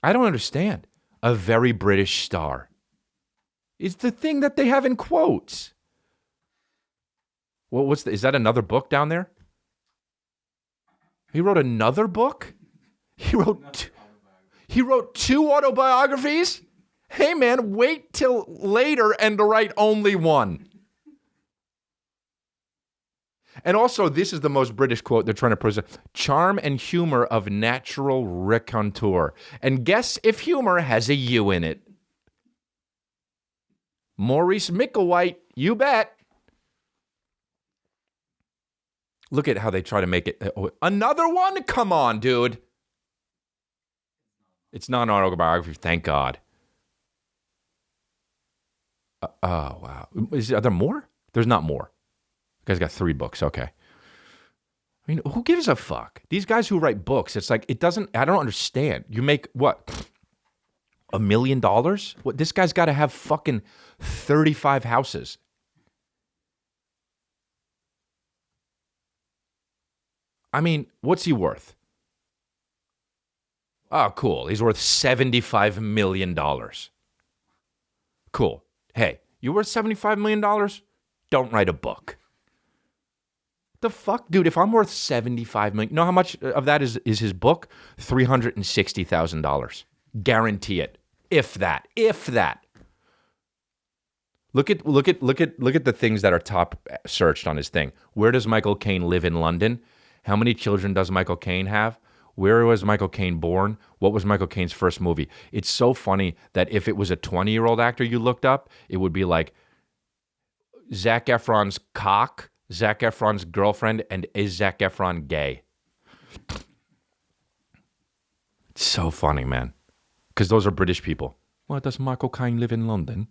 I don't understand. A very British star. It's the thing that they have in quotes. Well, is that another book down there? He wrote another book? He wrote two autobiographies? Hey man, wait till later and to write only one. And also, this is the most British quote they're trying to present. Charm and humor of natural raconteur. And guess if humor has a U in it. Maurice Micklewhite, you bet. Look at how they try to make it. Another one? Come on, dude. It's not an autobiography, thank God. Oh, wow. Are there more? There's not more. You guys got 3 books, okay. I mean, who gives a fuck? These guys who write books, it's like, I don't understand. You make, what, $1 million? What? This guy's got to have fucking 35 houses. I mean, what's he worth? Oh, cool. He's worth $75 million. Cool. Hey, you worth $75 million? Don't write a book. The fuck? Dude, if I'm worth $75 million, you know how much of that is his book? $360,000. Guarantee it. If that. Look at the things that are top searched on his thing. Where does Michael Caine live in London? How many children does Michael Caine have? Where was Michael Caine born? What was Michael Caine's first movie? It's so funny that if it was a 20-year-old actor you looked up, it would be like Zac Efron's cock, Zac Efron's girlfriend, and is Zac Efron gay? It's so funny, man. Because those are British people. Well, does Michael Caine live in London?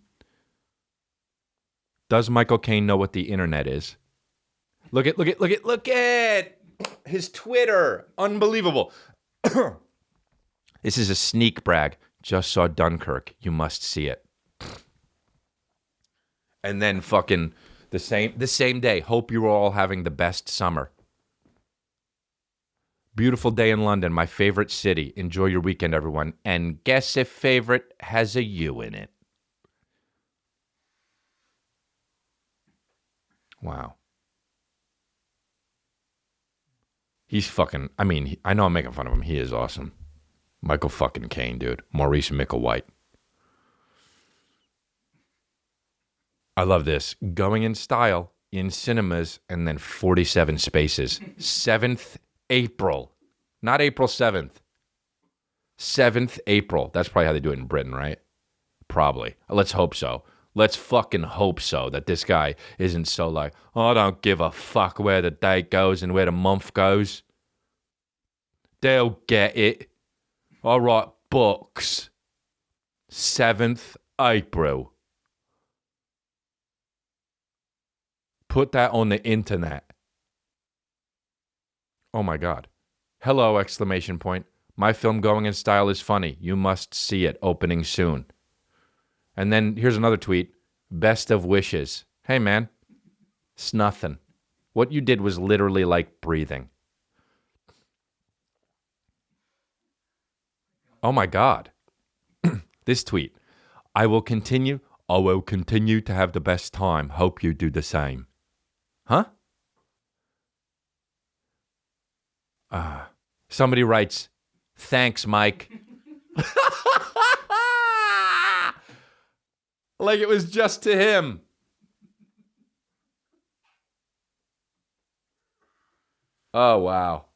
Does Michael Caine know what the internet is? Look at his Twitter. Unbelievable. This is a sneak brag. Just saw Dunkirk. You must see it. And then fucking the same day. Hope you're all having the best summer. Beautiful day in London, my favorite city. Enjoy your weekend, everyone. And guess if favorite has a U in it. Wow. He's fucking, I mean, I know I'm making fun of him. He is awesome. Michael fucking Caine, dude. Maurice Micklewhite. I love this. Going in style in cinemas and then 47 spaces. 7th April. Not April 7th. 7th April. That's probably how they do it in Britain, right? Probably. Let's hope so. Let's fucking hope so that this guy isn't so like, oh, I don't give a fuck where the date goes and where the month goes. They'll get it. All right, books. 7th April. Put that on the internet. Oh my God. Hello, exclamation point. My film Going in Style is funny. You must see it. Opening soon. And then here's another tweet. Best of wishes. Hey, man. It's nothing. What you did was literally like breathing. Oh, my God. This tweet. I will continue to have the best time. Hope you do the same. Huh? Somebody writes, thanks, Mike. Like it was just to him. Oh, wow.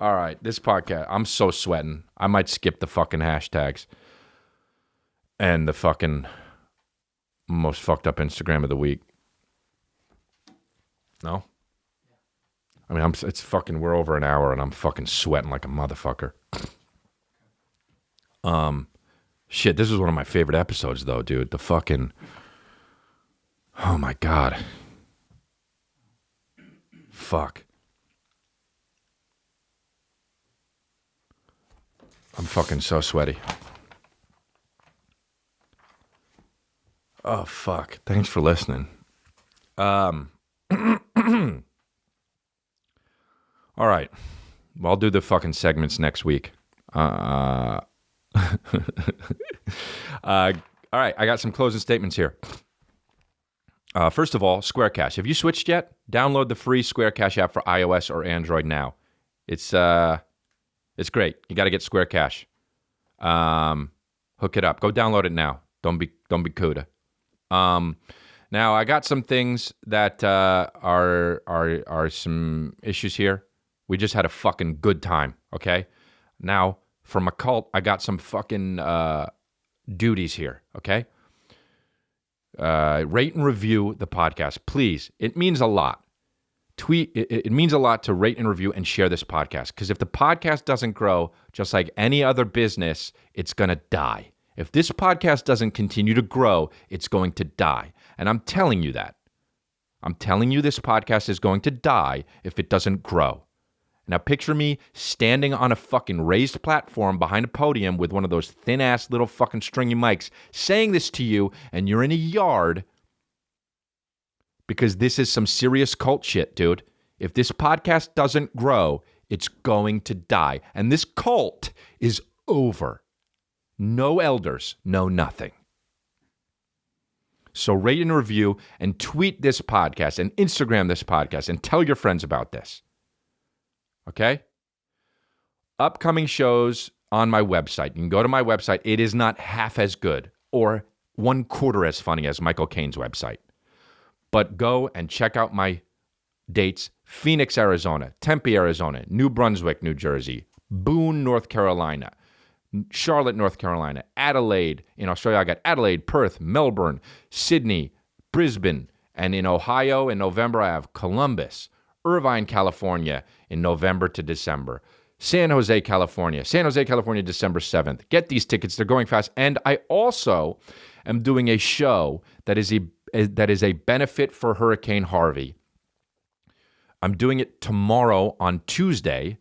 All right, this podcast, I'm so sweating. I might skip the fucking hashtags and the fucking most fucked up Instagram of the week. No? I mean, it's fucking, we're over an hour and I'm fucking sweating like a motherfucker. Shit, this is one of my favorite episodes though, dude. The fucking, oh my God. Fuck. I'm fucking so sweaty. Oh, fuck. Thanks for listening. All right. Well, I'll do the fucking segments next week. All right. I got some closing statements here. First of all, Square Cash. Have you switched yet? Download the free Square Cash app for iOS or Android now. It's great. You got to get Square Cash. Hook it up. Go download it now. Don't be CUDA. Now I got some things that are some issues here. We just had a fucking good time. Okay. Now from a cult, I got some fucking duties here. Okay. Rate and review the podcast, please. It means a lot. It means a lot to rate and review and share this podcast, because if the podcast doesn't grow, just like any other business, it's going to die. If this podcast doesn't continue to grow, it's going to die. And I'm telling you that. I'm telling you this podcast is going to die if it doesn't grow. Now picture me standing on a fucking raised platform behind a podium with one of those thin-ass little fucking stringy mics saying this to you, and you're in a yard, because this is some serious cult shit, dude. If this podcast doesn't grow, it's going to die. And this cult is over. No elders, no nothing. So rate and review and tweet this podcast and Instagram this podcast and tell your friends about this. Okay? Upcoming shows on my website. You can go to my website. It is not half as good or 1/4 as funny as Michael Caine's website. But go and check out my dates: Phoenix, Arizona; Tempe, Arizona; New Brunswick, New Jersey; Boone, North Carolina; Charlotte, North Carolina; Adelaide. In Australia, I got Adelaide, Perth, Melbourne, Sydney, Brisbane. And in Ohio, in November, I have Columbus; Irvine, California, in November to December; San Jose, California; December 7th. Get these tickets. They're going fast. And I also am doing a show that is a benefit for Hurricane Harvey. I'm doing it tomorrow on Tuesday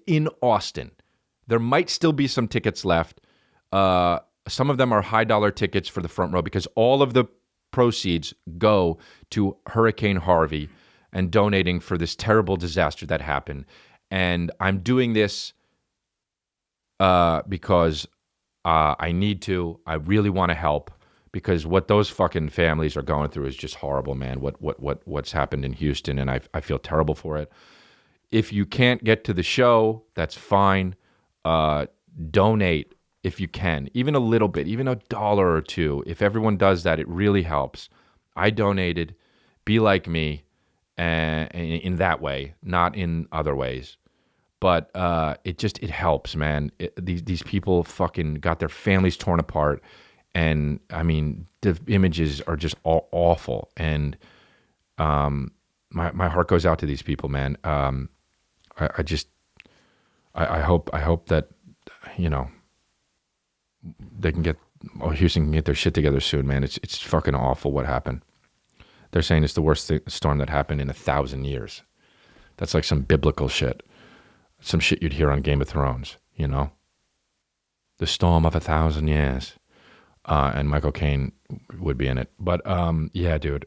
in Austin. There might still be some tickets left. Some of them are high-dollar tickets for the front row, because all of the proceeds go to Hurricane Harvey and donating for this terrible disaster that happened. And I'm doing this because I need to. I really want to help, because what those fucking families are going through is just horrible, man. What's happened in Houston, and I feel terrible for it. If you can't get to the show, that's fine. Donate if you can, even a little bit, even $1 or $2. If everyone does that, it really helps. I donated. Be like me, in that way, not in other ways. But it helps, man. These people fucking got their families torn apart. And I mean, the images are just awful. And my heart goes out to these people, man. I hope that, they can Houston can get their shit together soon, man. It's fucking awful what happened. They're saying it's the worst storm that happened in 1,000 years. That's like some biblical shit. Some shit you'd hear on Game of Thrones, The storm of 1,000 years. And Michael Caine would be in it. But yeah, dude,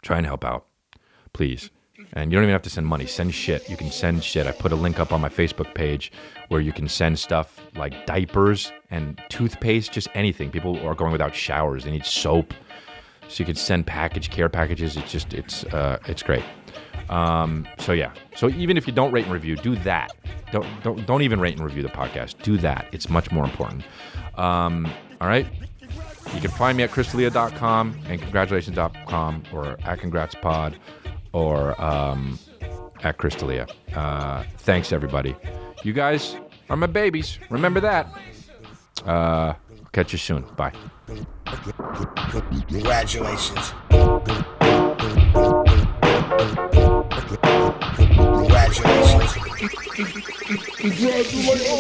try and help out, please. And you don't even have to send money. Send shit. You can send shit. I put a link up on my Facebook page where you can send stuff like diapers and toothpaste, just anything. People are going without showers. They need soap. So you could send care packages. It's great. So yeah. So even if you don't rate and review, do that. Don't even rate and review the podcast. Do that. It's much more important. All right. You can find me at chrisdelia.com and congratulations.com or at congratspod or at Crystalia. Thanks, everybody. You guys are my babies. Remember that. Catch you soon. Bye. Congratulations. Congratulations. Congratulations,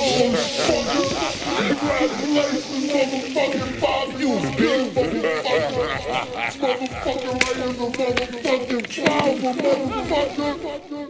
motherfucking